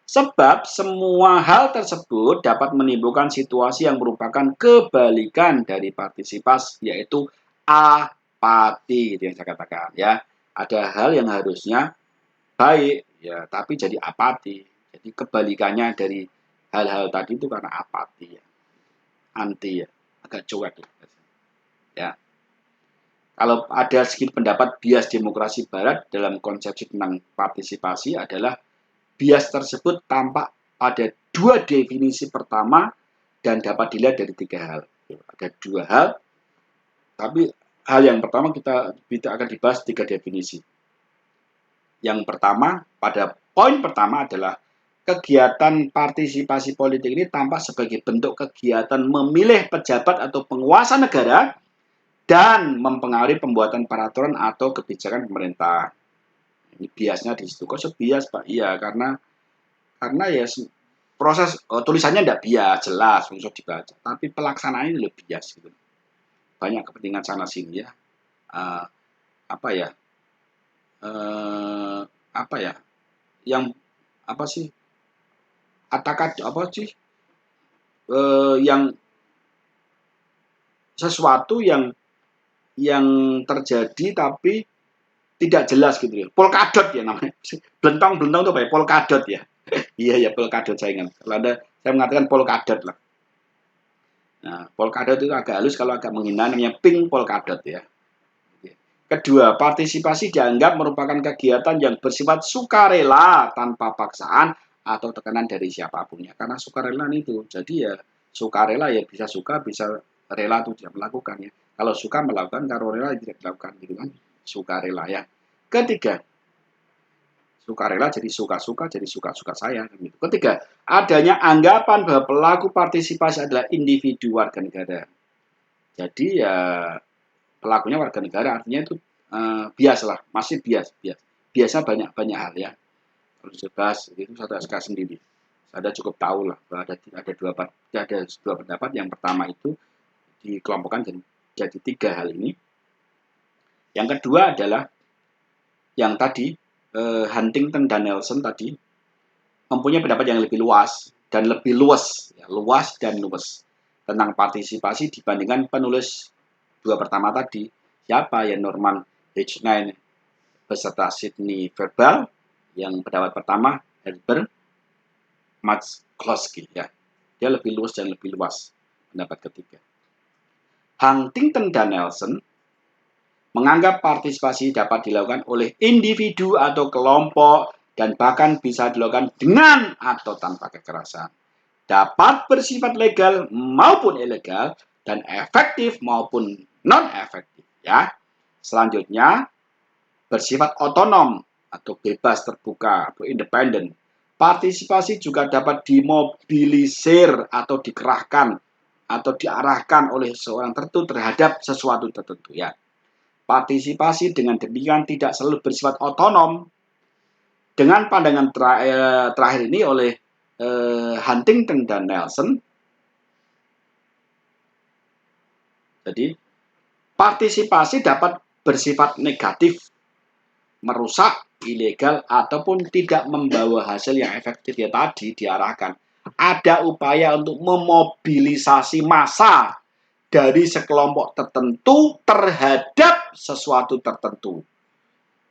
Sebab semua hal tersebut dapat menimbulkan situasi yang merupakan kebalikan dari partisipasi, yaitu apati, yang saya katakan ya. Ada hal yang harusnya baik ya, tapi jadi apati. Jadi kebalikannya dari hal-hal tadi itu karena apati ya. Anti ya, agak cuek ya. Kalau ada sedikit pendapat bias demokrasi barat dalam konsepsi tentang partisipasi adalah bias tersebut tampak pada dua definisi pertama dan dapat dilihat dari tiga hal. Ada dua hal, tapi hal yang pertama kita akan dibahas tiga definisi. Yang pertama, pada poin pertama adalah kegiatan partisipasi politik ini tampak sebagai bentuk kegiatan memilih pejabat atau penguasa negara dan mempengaruhi pembuatan peraturan atau kebijakan pemerintah. Ini biasnya di situ. Kok bias, Pak? Iya, karena ya proses tulisannya tidak bias, jelas untuk dibaca. Tapi pelaksanaannya lebih bias gitu. Banyak kepentingan sana sini ya. Apa ya? Apa ya? Yang apa sih? Atakat apa sih? Yang sesuatu yang terjadi tapi tidak jelas gitu ya. Polkadot ya namanya. Belentong-belentong itu apa ya? Polkadot ya. Iya ya polkadot saya ingat. Kalau saya mengatakan polkadot lah. Nah, polkadot itu agak halus, kalau agak menghina namanya pink polkadot ya. Kedua, partisipasi dianggap merupakan kegiatan yang bersifat sukarela tanpa paksaan atau tekanan dari siapapun ya. Karena sukarela itu. Jadi ya sukarela ya bisa suka, bisa rela itu tidak melakukan ya. Kalau suka melakukan, kalau rela tidak dilakukan gitu kan. Sukarela ya. Ketiga, sukarela jadi suka-suka, jadi suka-suka saya. Gitu. Ketiga, adanya anggapan bahwa pelaku partisipasi adalah individu warga negara. Jadi ya pelakunya warga negara, artinya itu bias lah, masih bias. Biasa banyak hal ya. Harus bahas itu satu SK sendiri. Saya cukup tahu lah bahwa ada dua pendapat. Yang pertama itu dikelompokkan jadi tiga hal ini. Yang kedua adalah yang tadi Huntington dan Nelson tadi mempunyai pendapat yang lebih luas dan lebih luas, ya, luas dan luas tentang partisipasi dibandingkan penulis dua pertama tadi. Siapa ya? Norman H9 beserta Sidney Verbal. Yang pendapat pertama Herbert McCloskey ya. Dia lebih luas dan lebih luas pendapat ketiga. Huntington dan Nelson menganggap partisipasi dapat dilakukan oleh individu atau kelompok dan bahkan bisa dilakukan dengan atau tanpa kekerasan. dapat bersifat legal maupun ilegal, dan efektif maupun non-efektif. Ya. Selanjutnya, bersifat otonom atau bebas terbuka atau independen. Partisipasi juga dapat dimobilisir atau dikerahkan atau diarahkan oleh seorang tertentu terhadap sesuatu tertentu. Ya. Partisipasi dengan demikian tidak selalu bersifat otonom. Dengan pandangan terakhir ini oleh Huntington dan Nelson, jadi partisipasi dapat bersifat negatif, merusak, ilegal, ataupun tidak membawa hasil yang efektif. Ya tadi diarahkan. Ada upaya untuk memobilisasi massa dari sekelompok tertentu terhadap sesuatu tertentu.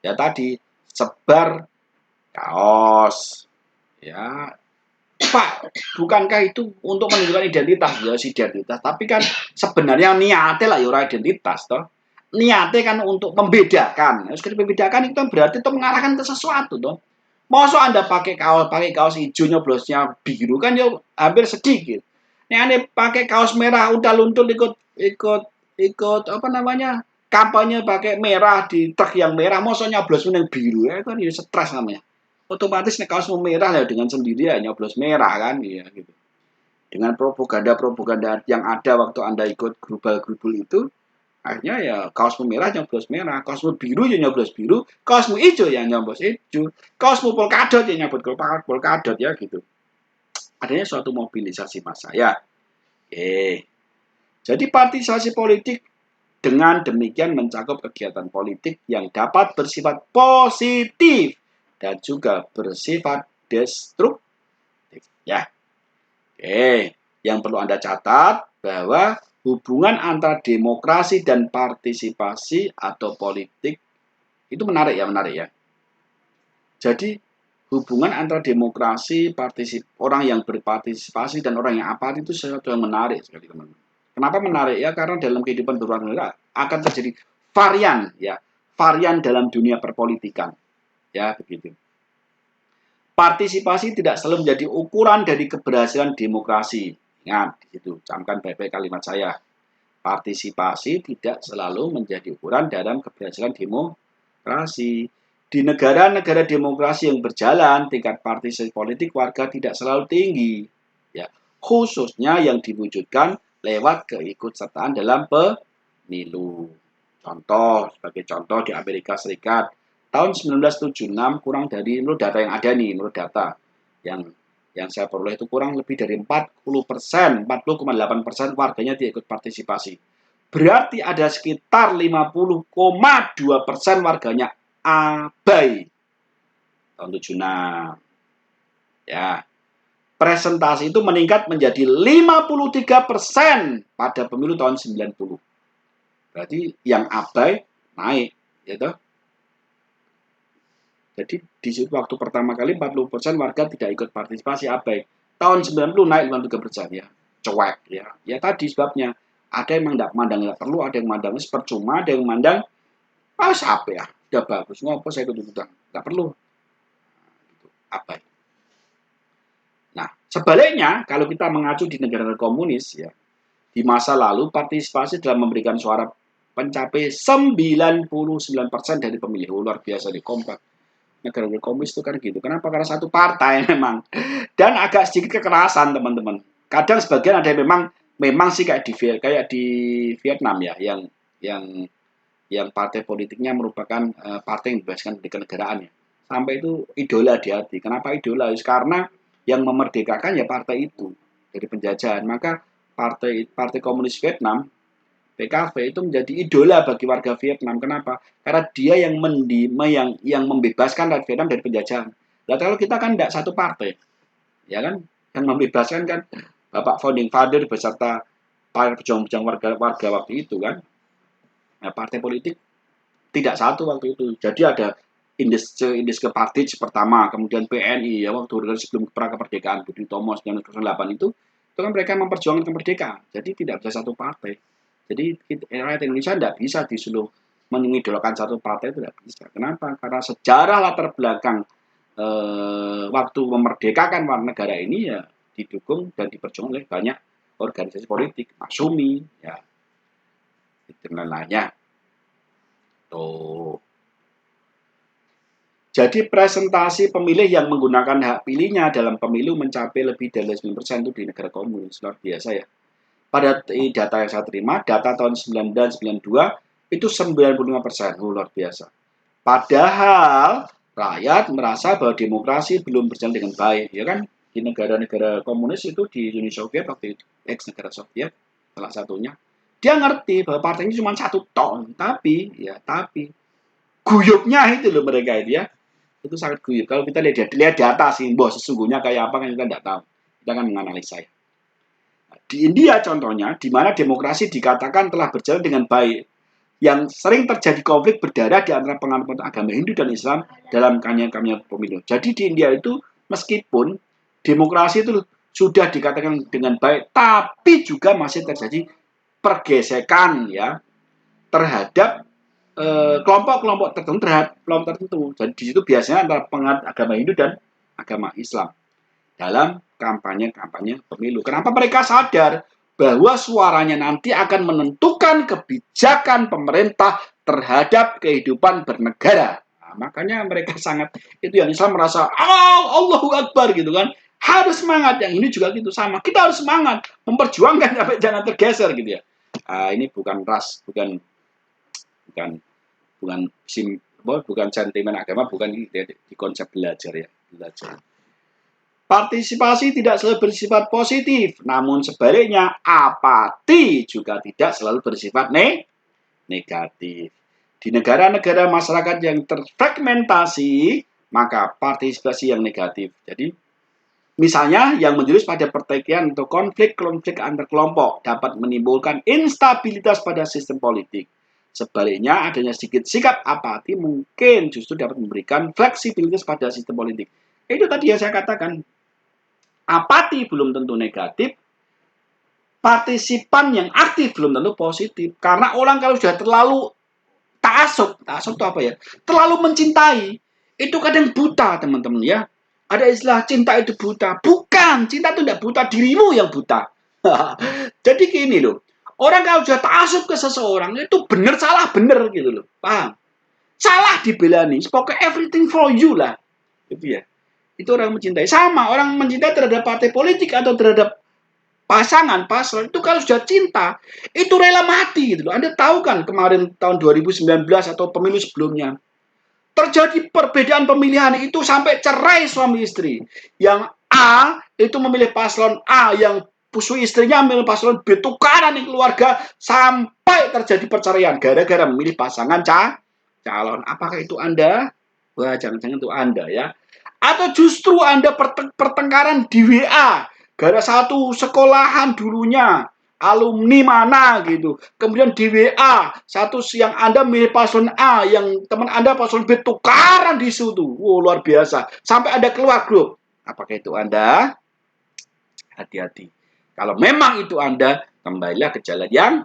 Ya tadi, sebar kaos. Ya, Pak, bukankah itu untuk menunjukkan identitas? Ya, identitas. Tapi kan sebenarnya niatnya lah ya identitas, toh. Niatnya kan untuk membedakan. Sekali membedakan itu kan berarti itu mengarahkan ke sesuatu, toh. Masa Anda pakai kaos hijau nyoblosnya biru kan ya hampir sedikit. Nih Anda pakai kaos merah udah luntur ikut apa namanya? Kampanye pakai merah di truk yang merah, masa nyoblos yang biru ya kan ya stres namanya. Otomatis nek kaos merah ya dengan sendirinya nyoblos merah kan ya gitu. Dengan propaganda yang ada waktu Anda ikut grubal-grubul itu, akhirnya ya kaosmu merah nyoblos merah, kaosmu biru ya nyoblos biru, kaosmu hijau ya nyoblos hijau, kaosmu polkadot ya nyoblos polkadot ya gitu. Adanya suatu mobilisasi massa ya. Oke. Jadi partisipasi politik dengan demikian mencakup kegiatan politik yang dapat bersifat positif dan juga bersifat destruktif. Ya, oke. Yang perlu Anda catat bahwa hubungan antara demokrasi dan partisipasi atau politik itu menarik ya. Jadi hubungan antara demokrasi, orang yang berpartisipasi dan orang yang apatis itu sesuatu yang menarik sekali teman-teman. Kenapa menarik ya? Karena dalam kehidupan berulang akan terjadi varian dalam dunia perpolitikan, ya begitu. Partisipasi tidak selalu menjadi ukuran dari keberhasilan demokrasi. Ingat, di situ camkan baik-baik kalimat saya. Partisipasi tidak selalu menjadi ukuran dalam keberhasilan demokrasi. Di negara-negara demokrasi yang berjalan, tingkat partisipasi politik warga tidak selalu tinggi. Ya, khususnya yang diwujudkan lewat keikutsertaan dalam pemilu. Sebagai contoh di Amerika Serikat, tahun 1976 kurang dari, menurut data yang ada nih, menurut data yang saya peroleh itu kurang lebih dari 40%, 40,8% warganya tidak ikut partisipasi. Berarti ada sekitar 50,2% warganya abai. Tahun 76. Ya. Presentasi itu meningkat menjadi 53% pada pemilu tahun 90. Berarti yang abai naik, gitu. Jadi di situ waktu pertama kali 40% warga tidak ikut partisipasi abai. Tahun 90 naik 53% ya. Cuek ya. Ya tadi sebabnya ada yang tidak mandang nggak perlu, ada yang mandang percuma, ada yang mandang siapa ya, udah bagus, ngopo saya ikut-ikutan, nggak perlu. Gitu, abai. Nah, sebaliknya kalau kita mengacu di negara komunis ya, di masa lalu partisipasi dalam memberikan suara mencapai 99% dari pemilih. Luar biasa di kompak. Negara komunis itu kan gitu. Kenapa? Karena satu partai memang. Dan agak sedikit kekerasan teman-teman. Kadang sebagian ada yang memang sih kayak di Vietnam ya, yang partai politiknya merupakan partai yang bebaskan dari kenegaraannya. Sampai itu idola di hati. Kenapa idola? Karena yang memerdekakan ya partai itu dari penjajahan. Maka partai komunis Vietnam PKV itu menjadi idola bagi warga Vietnam. Kenapa? Karena dia yang membebaskan rakyat Vietnam dari penjajahan. Nah, kalau kita kan tidak satu partai, ya kan? Yang membebaskan kan Bapak Founding Father beserta para pejuang-pejuang warga waktu itu kan. Nah, partai politik tidak satu waktu itu. Jadi ada Indeske Partij pertama, kemudian PNI ya waktu sebelum pra kemerdekaan Budi Utomo 1908 itu kan mereka memperjuangkan kemerdekaan. Jadi tidak bisa satu partai. Jadi rakyat Indonesia tidak bisa disuruh mengidolakan satu partai, itu tidak bisa. Kenapa? Karena sejarah latar belakang waktu memerdekakan negara ini ya didukung dan diperjuangkan oleh banyak organisasi politik, Masyumi, ya, dan lain-lainnya. Tuh. Jadi presentasi pemilih yang menggunakan hak pilihnya dalam pemilu mencapai lebih dari 9% itu di negara komunis. Luar biasa ya. Pada data yang saya terima, data tahun 1992 itu 95%. Luar biasa. Padahal rakyat merasa bahwa demokrasi belum berjalan dengan baik, ya kan? Di negara-negara komunis itu, di Uni Soviet waktu itu, ex negara Soviet, salah satunya, dia ngerti bahwa partainya cuma satu ton, tapi guyupnya itu loh mereka itu sangat guyup. Kalau kita lihat data sih, sesungguhnya kayak apa kan kita tidak tahu, kita kan menganalisa ya. Di India contohnya, di mana demokrasi dikatakan telah berjalan dengan baik, yang sering terjadi konflik berdarah di antara penganut agama Hindu dan Islam dalam kampanye pemilu. Jadi di India itu meskipun demokrasi itu sudah dikatakan dengan baik, tapi juga masih terjadi pergesekan ya terhadap kelompok-kelompok tertentu terhadap kelompok tertentu. Dan di situ biasanya antara penganut agama Hindu dan agama Islam dalam kampanye pemilu. Kenapa mereka sadar bahwa suaranya nanti akan menentukan kebijakan pemerintah terhadap kehidupan bernegara. Nah, makanya mereka sangat, itu yang Islam merasa, Allahu Akbar gitu kan. Harus semangat, yang ini juga gitu sama. Kita harus semangat, memperjuangkan sampai jangan tergeser gitu ya. Ini bukan ras, bukan sentimen agama, bukan di konsep belajar ya, belajar. Partisipasi tidak selalu bersifat positif, namun sebaliknya apati juga tidak selalu bersifat negatif. Di negara-negara masyarakat yang terfragmentasi, maka partisipasi yang negatif. Jadi, misalnya yang menjurus pada pertikaian atau konflik antar kelompok dapat menimbulkan instabilitas pada sistem politik. Sebaliknya, adanya sedikit sikap apati mungkin justru dapat memberikan fleksibilitas pada sistem politik. Itu tadi yang saya katakan. Apati belum tentu negatif, partisipan yang aktif belum tentu positif. Karena orang kalau sudah terlalu ta'asub itu apa ya? Terlalu mencintai, itu kadang buta teman-teman ya. Ada istilah cinta itu buta. Bukan, cinta itu tidak buta, dirimu yang buta. Jadi gini loh, orang kalau sudah ta'asub ke seseorang, itu benar salah benar gitu loh. Paham? Salah dibelani, pokoknya everything for you lah. Gitu ya. Itu orang mencintai. Sama, orang mencintai terhadap partai politik atau terhadap pasangan, paslon, itu kalau sudah cinta, itu rela mati gitu loh. Anda tahu kan kemarin tahun 2019 atau pemilu sebelumnya, terjadi perbedaan pemilihan itu sampai cerai suami istri. Yang A itu memilih paslon A, yang istrinya memilih paslon B, tukaran di keluarga sampai terjadi perceraian gara-gara memilih pasangan calon. Apakah itu Anda? Wah, jangan-jangan itu Anda ya. Atau justru Anda pertengkaran di WA, gara satu sekolahan dulunya, alumni mana gitu. Kemudian di WA, satu yang Anda milih paslon A, yang teman Anda paslon B, tukaran di situ. Wow, luar biasa. Sampai Anda keluar grup. Apakah itu Anda? Hati-hati. Kalau memang itu Anda, kembalilah ke jalan yang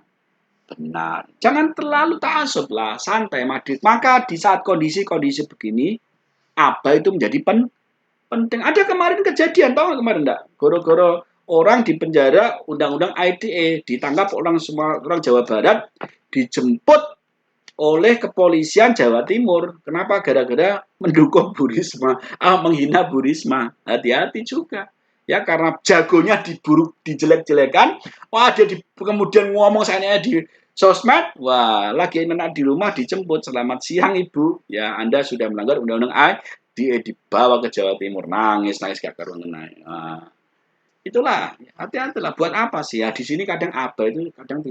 benar. Jangan terlalu ta'asub lah, santai, madrid. Maka di saat kondisi-kondisi begini, apa itu menjadi penting. Ada kemarin kejadian, tahu nggak kemarin enggak? Goro-goro orang di penjara undang-undang ITE, ditangkap orang Jawa Barat, dijemput oleh kepolisian Jawa Timur. Kenapa? Gara-gara mendukung Bu Risma, menghina Bu Risma. Hati-hati juga. Ya, karena jagonya dijelek-jelekan, wah dia kemudian ngomong saya di sosmed, wah lagi enak di rumah dijemput, selamat siang Ibu, ya Anda sudah melanggar undang-undang dibawa ke Jawa Timur, nangis gak karuan. Nah, itulah, hati-hatilah. Buat apa sih ya? Di sini kadang apa itu kadang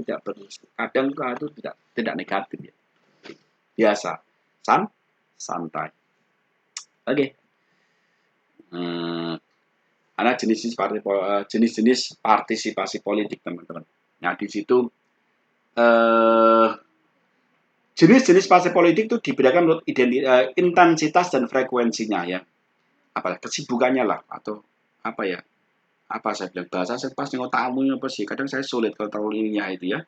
kadang itu tidak negatif ya. Biasa, santai. Oke. Ada jenis-jenis partisipasi politik teman-teman. Nah di situ jenis-jenis partai politik itu dibedakan menurut intensitas dan frekuensinya ya. Apa kesibukannya lah atau apa ya? Apa saya bilang bahasa saya pas nengok tamu apa sih? Kadang saya sulit kalau terlalu ininya itu ya.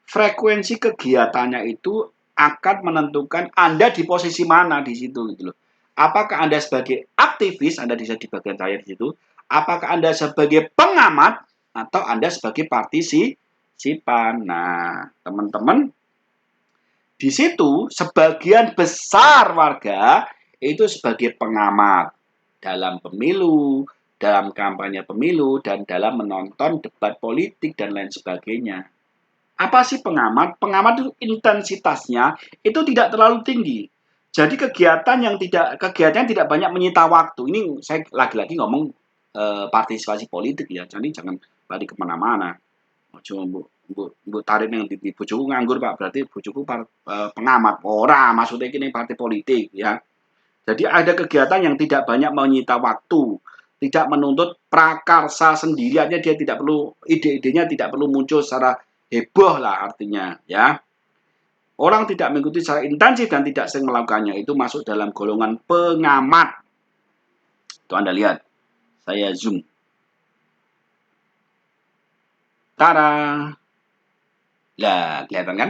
Frekuensi kegiatannya itu akan menentukan Anda di posisi mana di situ gitu loh. Apakah Anda sebagai aktivis, Anda bisa di bagian saya di situ, Apakah Anda sebagai pengamat atau Anda sebagai partisipan? Nah, teman-teman, di situ sebagian besar warga itu sebagai pengamat dalam pemilu, dalam kampanye pemilu, dan dalam menonton debat politik dan lain sebagainya. Apa sih pengamat? Pengamat itu intensitasnya itu tidak terlalu tinggi. Jadi kegiatan yang tidak banyak menyita waktu. Ini saya lagi-lagi ngomong partisipasi politik ya. Jadi jangan balik kemana-mana. Cuma bu tarik yang di bojoku nganggur Pak, berarti bojoku pengamat. Ora, maksudnya ini partai politik ya. Jadi ada kegiatan yang tidak banyak menyita waktu, tidak menuntut prakarsa sendiri aja, dia tidak perlu ide-idenya tidak perlu muncul secara heboh lah artinya ya. Orang tidak mengikuti secara intensif dan tidak sering melakukannya itu masuk dalam golongan pengamat. Itu Anda lihat. Saya zoom. Tara. Lah, kelihatan kan?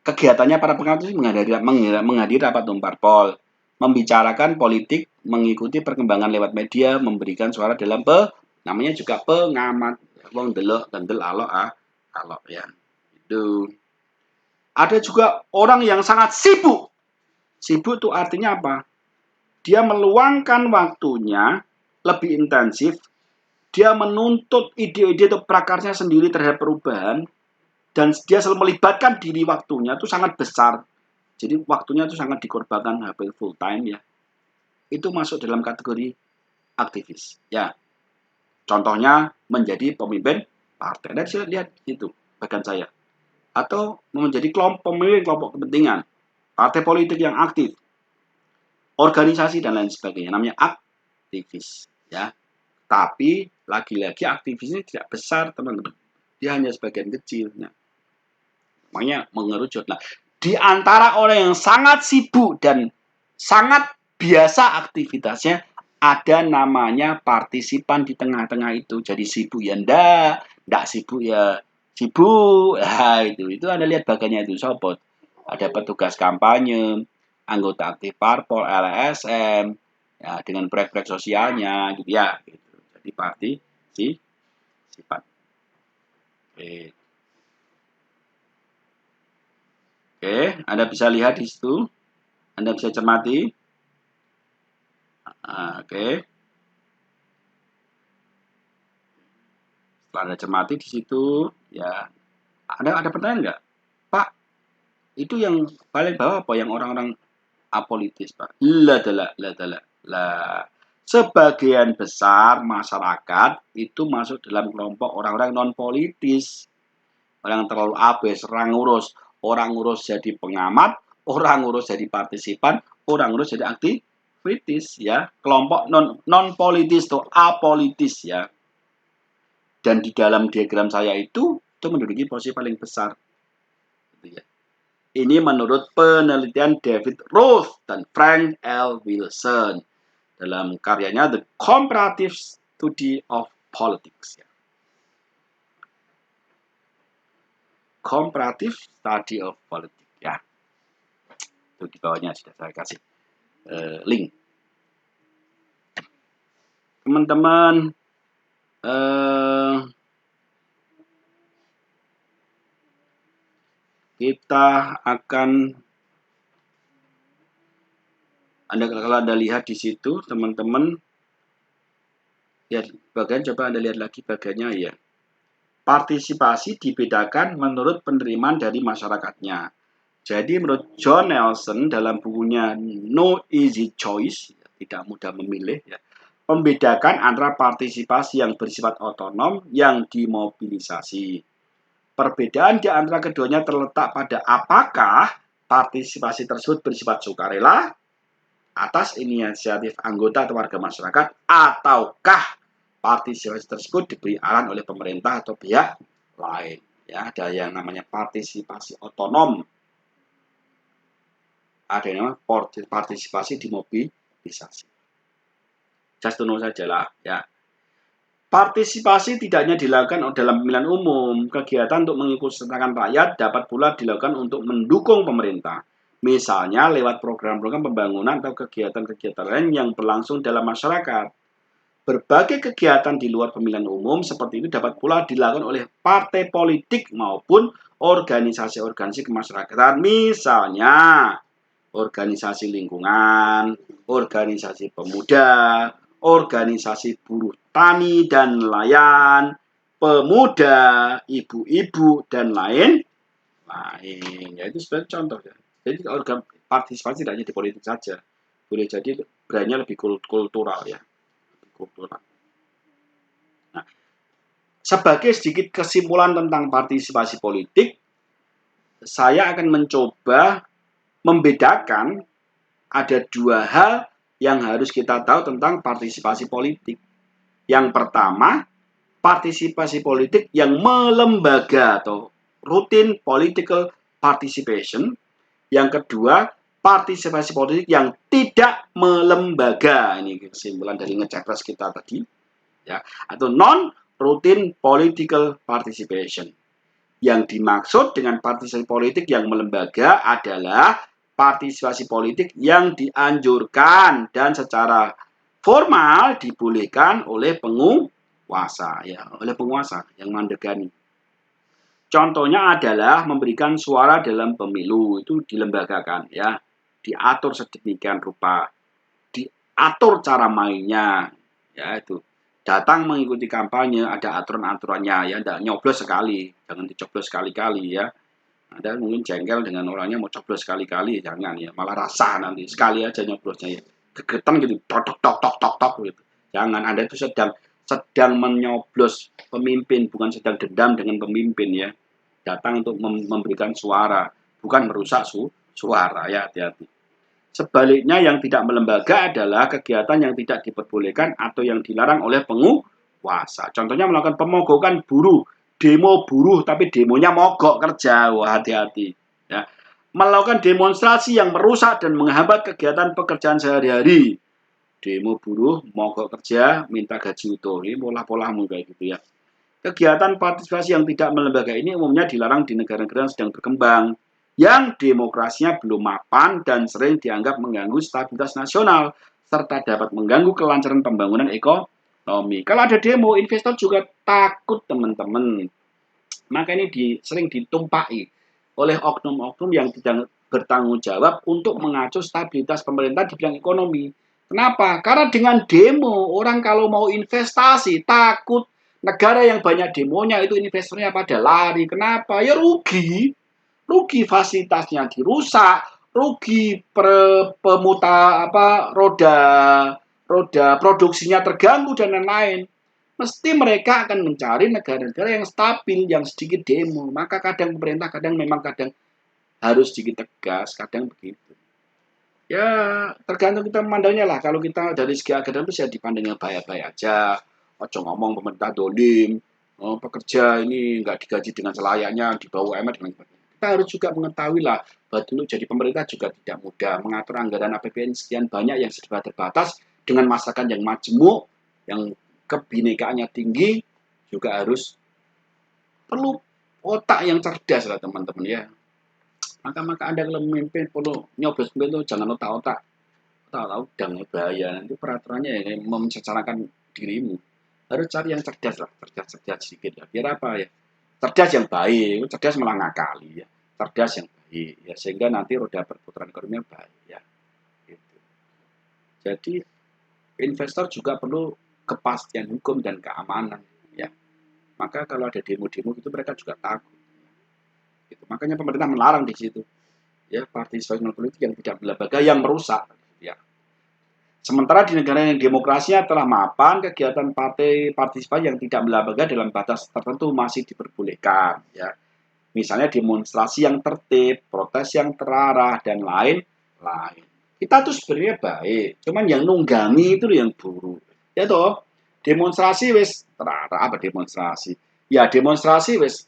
Kegiatannya para pengamat itu menghadiri rapat umum parpol, membicarakan politik, mengikuti perkembangan lewat media, memberikan suara dalam namanya juga pengamat. Wong delok kendel alok ya. Itu. Ada juga orang yang sangat sibuk. Sibuk itu artinya apa? Dia meluangkan waktunya lebih intensif, dia menuntut ide-ide atau prakarsanya sendiri terhadap perubahan, dan dia selalu melibatkan diri waktunya itu sangat besar. Jadi waktunya itu sangat dikorbankan hampir full time ya. Itu masuk dalam kategori aktivis ya. Contohnya menjadi pemimpin partai. Dan saya lihat itu bahkan saya. Atau menjadi pemimpin kelompok kepentingan. Partai politik yang aktif. Organisasi dan lain sebagainya. Namanya aktivis ya. Tapi lagi-lagi aktivisnya tidak besar teman-teman. Dia hanya sebagian kecil. Nah, makanya mengerucut. Nah, di antara orang yang sangat sibuk dan sangat biasa aktivitasnya, ada namanya partisipan di tengah-tengah itu. Jadi sibuk ya ndak sibuk ya sibuk. Nah, itu Anda lihat bagiannya itu sobat. Ada petugas kampanye, anggota aktif parpol, LSM, ya dengan proyek-proyek sosialnya gitu ya. Gitu. Jadi partisipan. Oke, Anda bisa lihat di situ. Anda bisa cermati. Oke. Setelah Anda cermati di situ, ya. Ada pertanyaan nggak? Pak, itu yang paling bawah apa yang orang-orang apolitis, Pak? Lah. Sebagian besar masyarakat itu masuk dalam kelompok orang-orang non politis. Orang yang terlalu abes, orang ngurus jadi pengamat, orang ngurus jadi partisipan, orang ngurus jadi aktivitis ya. Kelompok non politis atau apolitis ya. Dan di dalam diagram saya itu menduduki posisi paling besar. Gitu ya. Ini menurut penelitian David Roth dan Frank L. Wilson dalam karyanya The Comparative Study of Politics. Ya. Comparative Study of Politics. Ya. Itu di bawahnya sudah saya kasih link. Teman-teman, kita akan kalau Anda lihat di situ, teman-teman, lihat bagian, coba Anda lihat lagi bagiannya ya. Partisipasi dibedakan menurut penerimaan dari masyarakatnya. Jadi menurut John Nelson dalam bukunya No Easy Choice, tidak mudah memilih, ya, membedakan antara partisipasi yang bersifat otonom yang dimobilisasi. Perbedaan di antara keduanya terletak pada apakah partisipasi tersebut bersifat sukarela atas inisiatif anggota atau warga masyarakat, ataukah partisipasi tersebut diberi arahan oleh pemerintah atau pihak lain. Ya, ada yang namanya partisipasi otonom, ada yang namanya partisipasi dimobilisasi. Just to know saja lah ya. Partisipasi tidak hanya dilakukan dalam pemilihan umum, kegiatan untuk mengikut sertakan rakyat dapat pula dilakukan untuk mendukung pemerintah. Misalnya lewat program-program pembangunan atau kegiatan-kegiatan lain yang berlangsung dalam masyarakat. Berbagai kegiatan di luar pemilihan umum seperti itu dapat pula dilakukan oleh partai politik maupun organisasi-organisasi kemasyarakatan. Misalnya, organisasi lingkungan, organisasi pemuda, organisasi buruh tani dan nelayan, pemuda, ibu-ibu, dan lain. Ya, itu sebenarnya contoh. Ya. Jadi organ partisipasi tidak hanya di politik saja. Boleh jadi beranya lebih kultural ya. Kultural. Nah, sebagai sedikit kesimpulan tentang partisipasi politik, saya akan mencoba membedakan ada dua hal yang harus kita tahu tentang partisipasi politik. Yang pertama, partisipasi politik yang melembaga atau rutin political participation. Yang kedua, partisipasi politik yang tidak melembaga. Ini kesimpulan dari ngecapres kita tadi. Ya, atau non-routine political participation. Yang dimaksud dengan partisipasi politik yang melembaga adalah partisipasi politik yang dianjurkan dan secara formal dibolehkan oleh penguasa, ya, oleh penguasa yang mandegani. Contohnya adalah memberikan suara dalam pemilu, itu dilembagakan, ya, diatur sedemikian rupa, diatur cara mainnya, ya itu. Datang mengikuti kampanye, ada aturan-aturannya, ya, tidak nyoblos sekali, jangan dicoblos sekali-kali, ya. Anda mungkin jengkel dengan orangnya mau coblos sekali-kali, jangan, ya, malah rasa nanti, sekali aja nyoblosnya, ya. Gegetan gitu, tok gitu. Jangan, Anda itu sedang menyoblos pemimpin, bukan sedang dendam dengan pemimpin, ya. Datang untuk memberikan suara, bukan merusak suara, ya, hati-hati. Sebaliknya yang tidak melembaga adalah kegiatan yang tidak diperbolehkan atau yang dilarang oleh penguasa. Contohnya melakukan pemogokan buruh, demo buruh tapi demonya mogok kerja, wah hati-hati. Ya. Melakukan demonstrasi yang merusak dan menghambat kegiatan pekerjaan sehari-hari. Demo buruh, mogok kerja, minta gaji utuh. Ini pola-polamu kayak gitu ya. Kegiatan partisipasi yang tidak melembaga ini umumnya dilarang di negara-negara yang sedang berkembang, yang demokrasinya belum mapan dan sering dianggap mengganggu stabilitas nasional, serta dapat mengganggu kelancaran pembangunan ekonomi. Kalau ada demo, investor juga takut, teman-teman. Maka ini sering ditumpai oleh oknum-oknum yang tidak bertanggung jawab untuk mengatur stabilitas pemerintah di bidang ekonomi. Kenapa? Karena dengan demo, orang kalau mau investasi, takut. Negara yang banyak demonya itu investornya pada lari. Kenapa? Ya rugi fasilitasnya dirusak, rugi roda produksinya terganggu dan lain-lain. Mesti mereka akan mencari negara-negara yang stabil, yang sedikit demo. Maka kadang pemerintah kadang harus sedikit tegas, kadang begitu. Ya, tergantung kita memandangnya lah. Kalau kita dari segi akademis ya dipandangnya baik-baik aja. Ojo ngomong pemerintah dolim, pekerja ini nggak digaji dengan selayaknya, di bawah UMR dengan sebagainya. Kita harus juga mengetahui lah, bahwa untuk jadi pemerintah juga tidak mudah. Mengatur anggaran APBN sekian banyak yang serba terbatas, dengan masyarakat yang majemuk, yang kebinekaannya tinggi, juga harus perlu otak yang cerdas lah teman-teman ya. Maka Anda kalau memimpin perlu nyoblos itu jangan otak-otak. Otak-otak udang bahaya. Nanti peraturannya yang mensengsarakan dirimu. Harus cari yang cerdas lah, cerdas sedikit lah. Biar apa ya? Cerdas yang baik, cerdas malah ngakali ya. Cerdas yang baik ya, sehingga nanti roda perputaran ekonomi baik ya. Gitu. Jadi investor juga perlu kepastian hukum dan keamanan ya. Maka kalau ada demo-demo itu mereka juga takut. Gitu. Makanya pemerintah melarang di situ ya partisipasi politik yang tidak melembaga yang merusak ya. Sementara di negara yang demokrasinya telah mapan, kegiatan partai partisipasi yang tidak melembaga dalam batas tertentu masih diperbolehkan ya. Misalnya demonstrasi yang tertib, protes yang terarah dan lain-lain. Kita tuh sebenarnya baik, cuman yang nunggangi itu yang buruk. Ya toh, demonstrasi wis terarah apa demonstrasi? Ya demonstrasi wis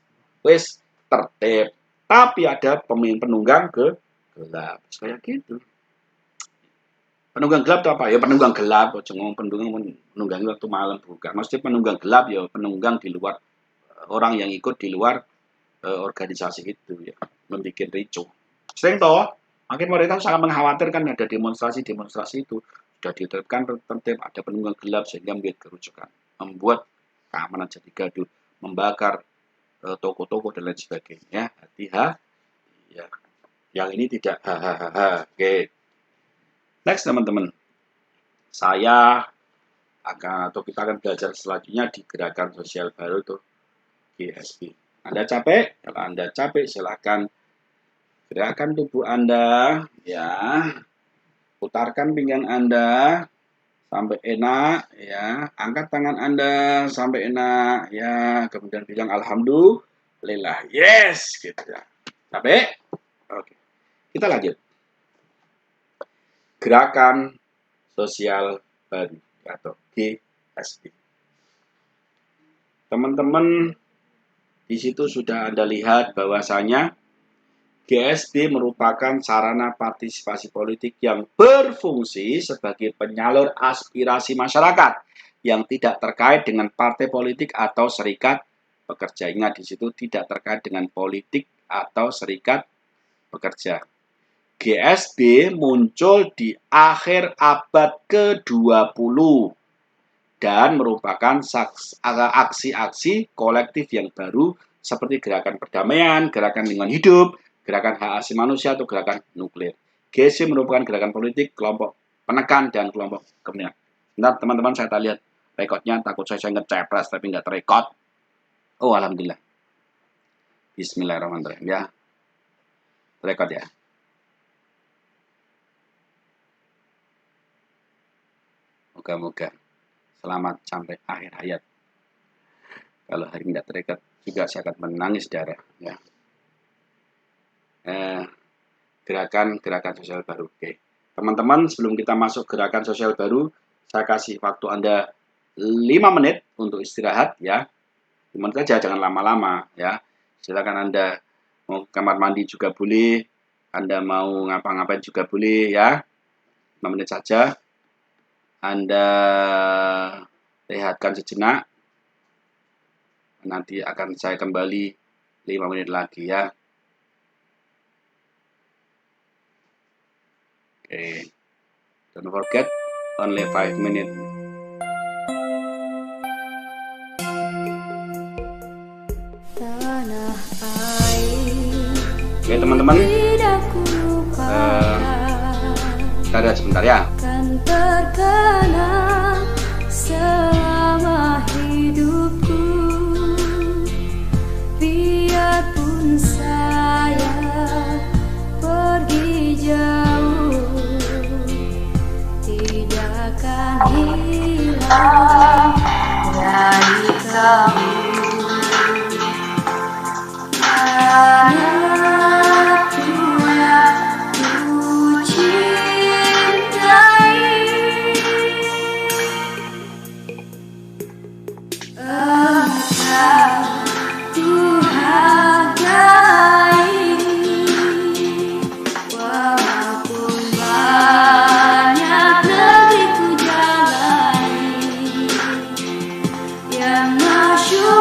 tertib, tapi ada penunggang gelap, kayak gitu. Penunggang gelap itu apa? Ya penunggang gelap, jangan penunggang waktu malam bukan. Maksudnya penunggang gelap ya penunggang di luar orang yang ikut di luar organisasi itu ya, membuat ricuh. Sering toh Makin pemerintah sangat mengkhawatirkan ada demonstrasi-demonstrasi itu sudah diterapkan tertib, ada penunggang gelap sehingga membuat kerucukan, membuat keamanan jadi gaduh, membakar toko-toko dan lain sebagainya. Hati-hati, ya. Yang ini tidak hahaha. Oke. Next teman-teman, saya kita akan belajar selanjutnya di gerakan sosial baru itu GSB. Anda capek? Kalau Anda capek silahkan gerakan tubuh Anda, ya, putarkan pinggang Anda sampai enak, ya, angkat tangan Anda sampai enak, ya, kemudian bilang alhamdulillah, yes, gitu ya. Capek? Oke, kita lanjut. Gerakan sosial baru atau GSB. Teman-teman, di situ sudah Anda lihat bahwasanya GSB merupakan sarana partisipasi politik yang berfungsi sebagai penyalur aspirasi masyarakat yang tidak terkait dengan partai politik atau serikat pekerja. Ingat, di situ tidak terkait dengan politik atau serikat pekerja. GSB muncul di akhir abad ke-20 dan merupakan aksi-aksi kolektif yang baru seperti gerakan perdamaian, gerakan lingkungan hidup, gerakan hak asasi manusia, atau gerakan nuklir. GSB merupakan gerakan politik, kelompok penekan, dan kelompok kepentingan. Bentar, teman-teman, saya lihat rekodnya, takut saya ngecepres tapi nggak terekod. Oh, alhamdulillah. Bismillahirrahmanirrahim, ya. Terekod ya. Moga-moga selamat sampai akhir hayat. Kalau hari nggak terekod juga saya akan menangis darah, ya. Gerakan sosial baru. Oke. Teman-teman, sebelum kita masuk gerakan sosial baru, saya kasih waktu Anda 5 menit untuk istirahat, ya. 5 menit saja, jangan lama-lama, ya. Silakan Anda mau ke kamar mandi juga boleh, Anda mau ngapa-ngapain juga boleh, ya. 5 menit saja. Anda rehatkan sejenak. Nanti akan saya kembali 5 menit lagi, ya. Okay. Don't forget, only 5 minutes. Oke, teman-teman. Kita lihat sebentar, ya. Kan terkenang selama hidupku, biarpun saya pergi jauh, tidak akan hilang dari kamu. Yang masyhur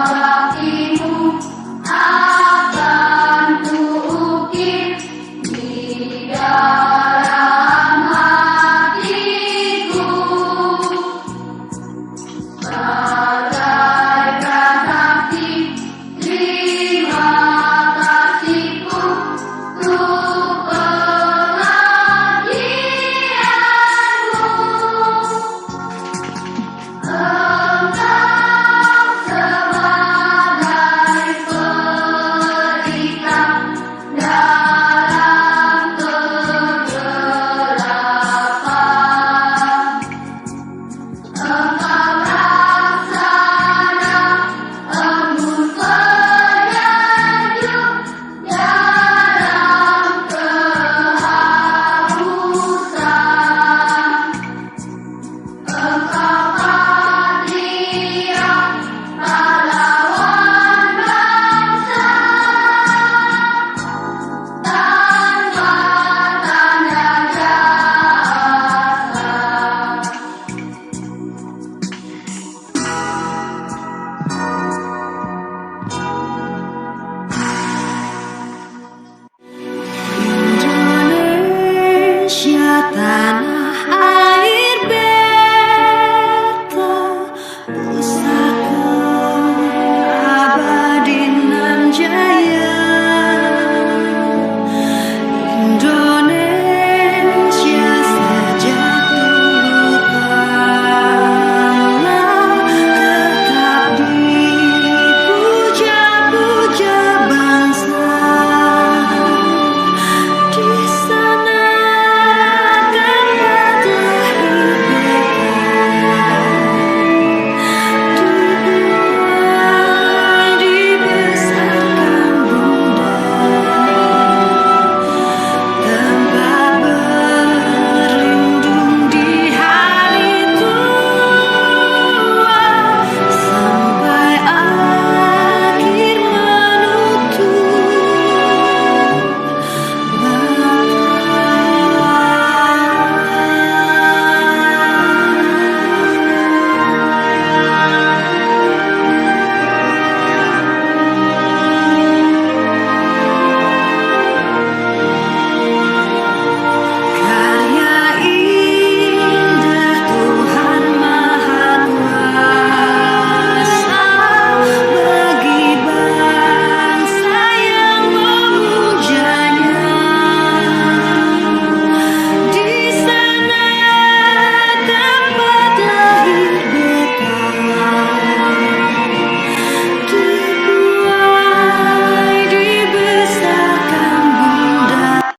baktimu akan kuukir di dalam hatiku.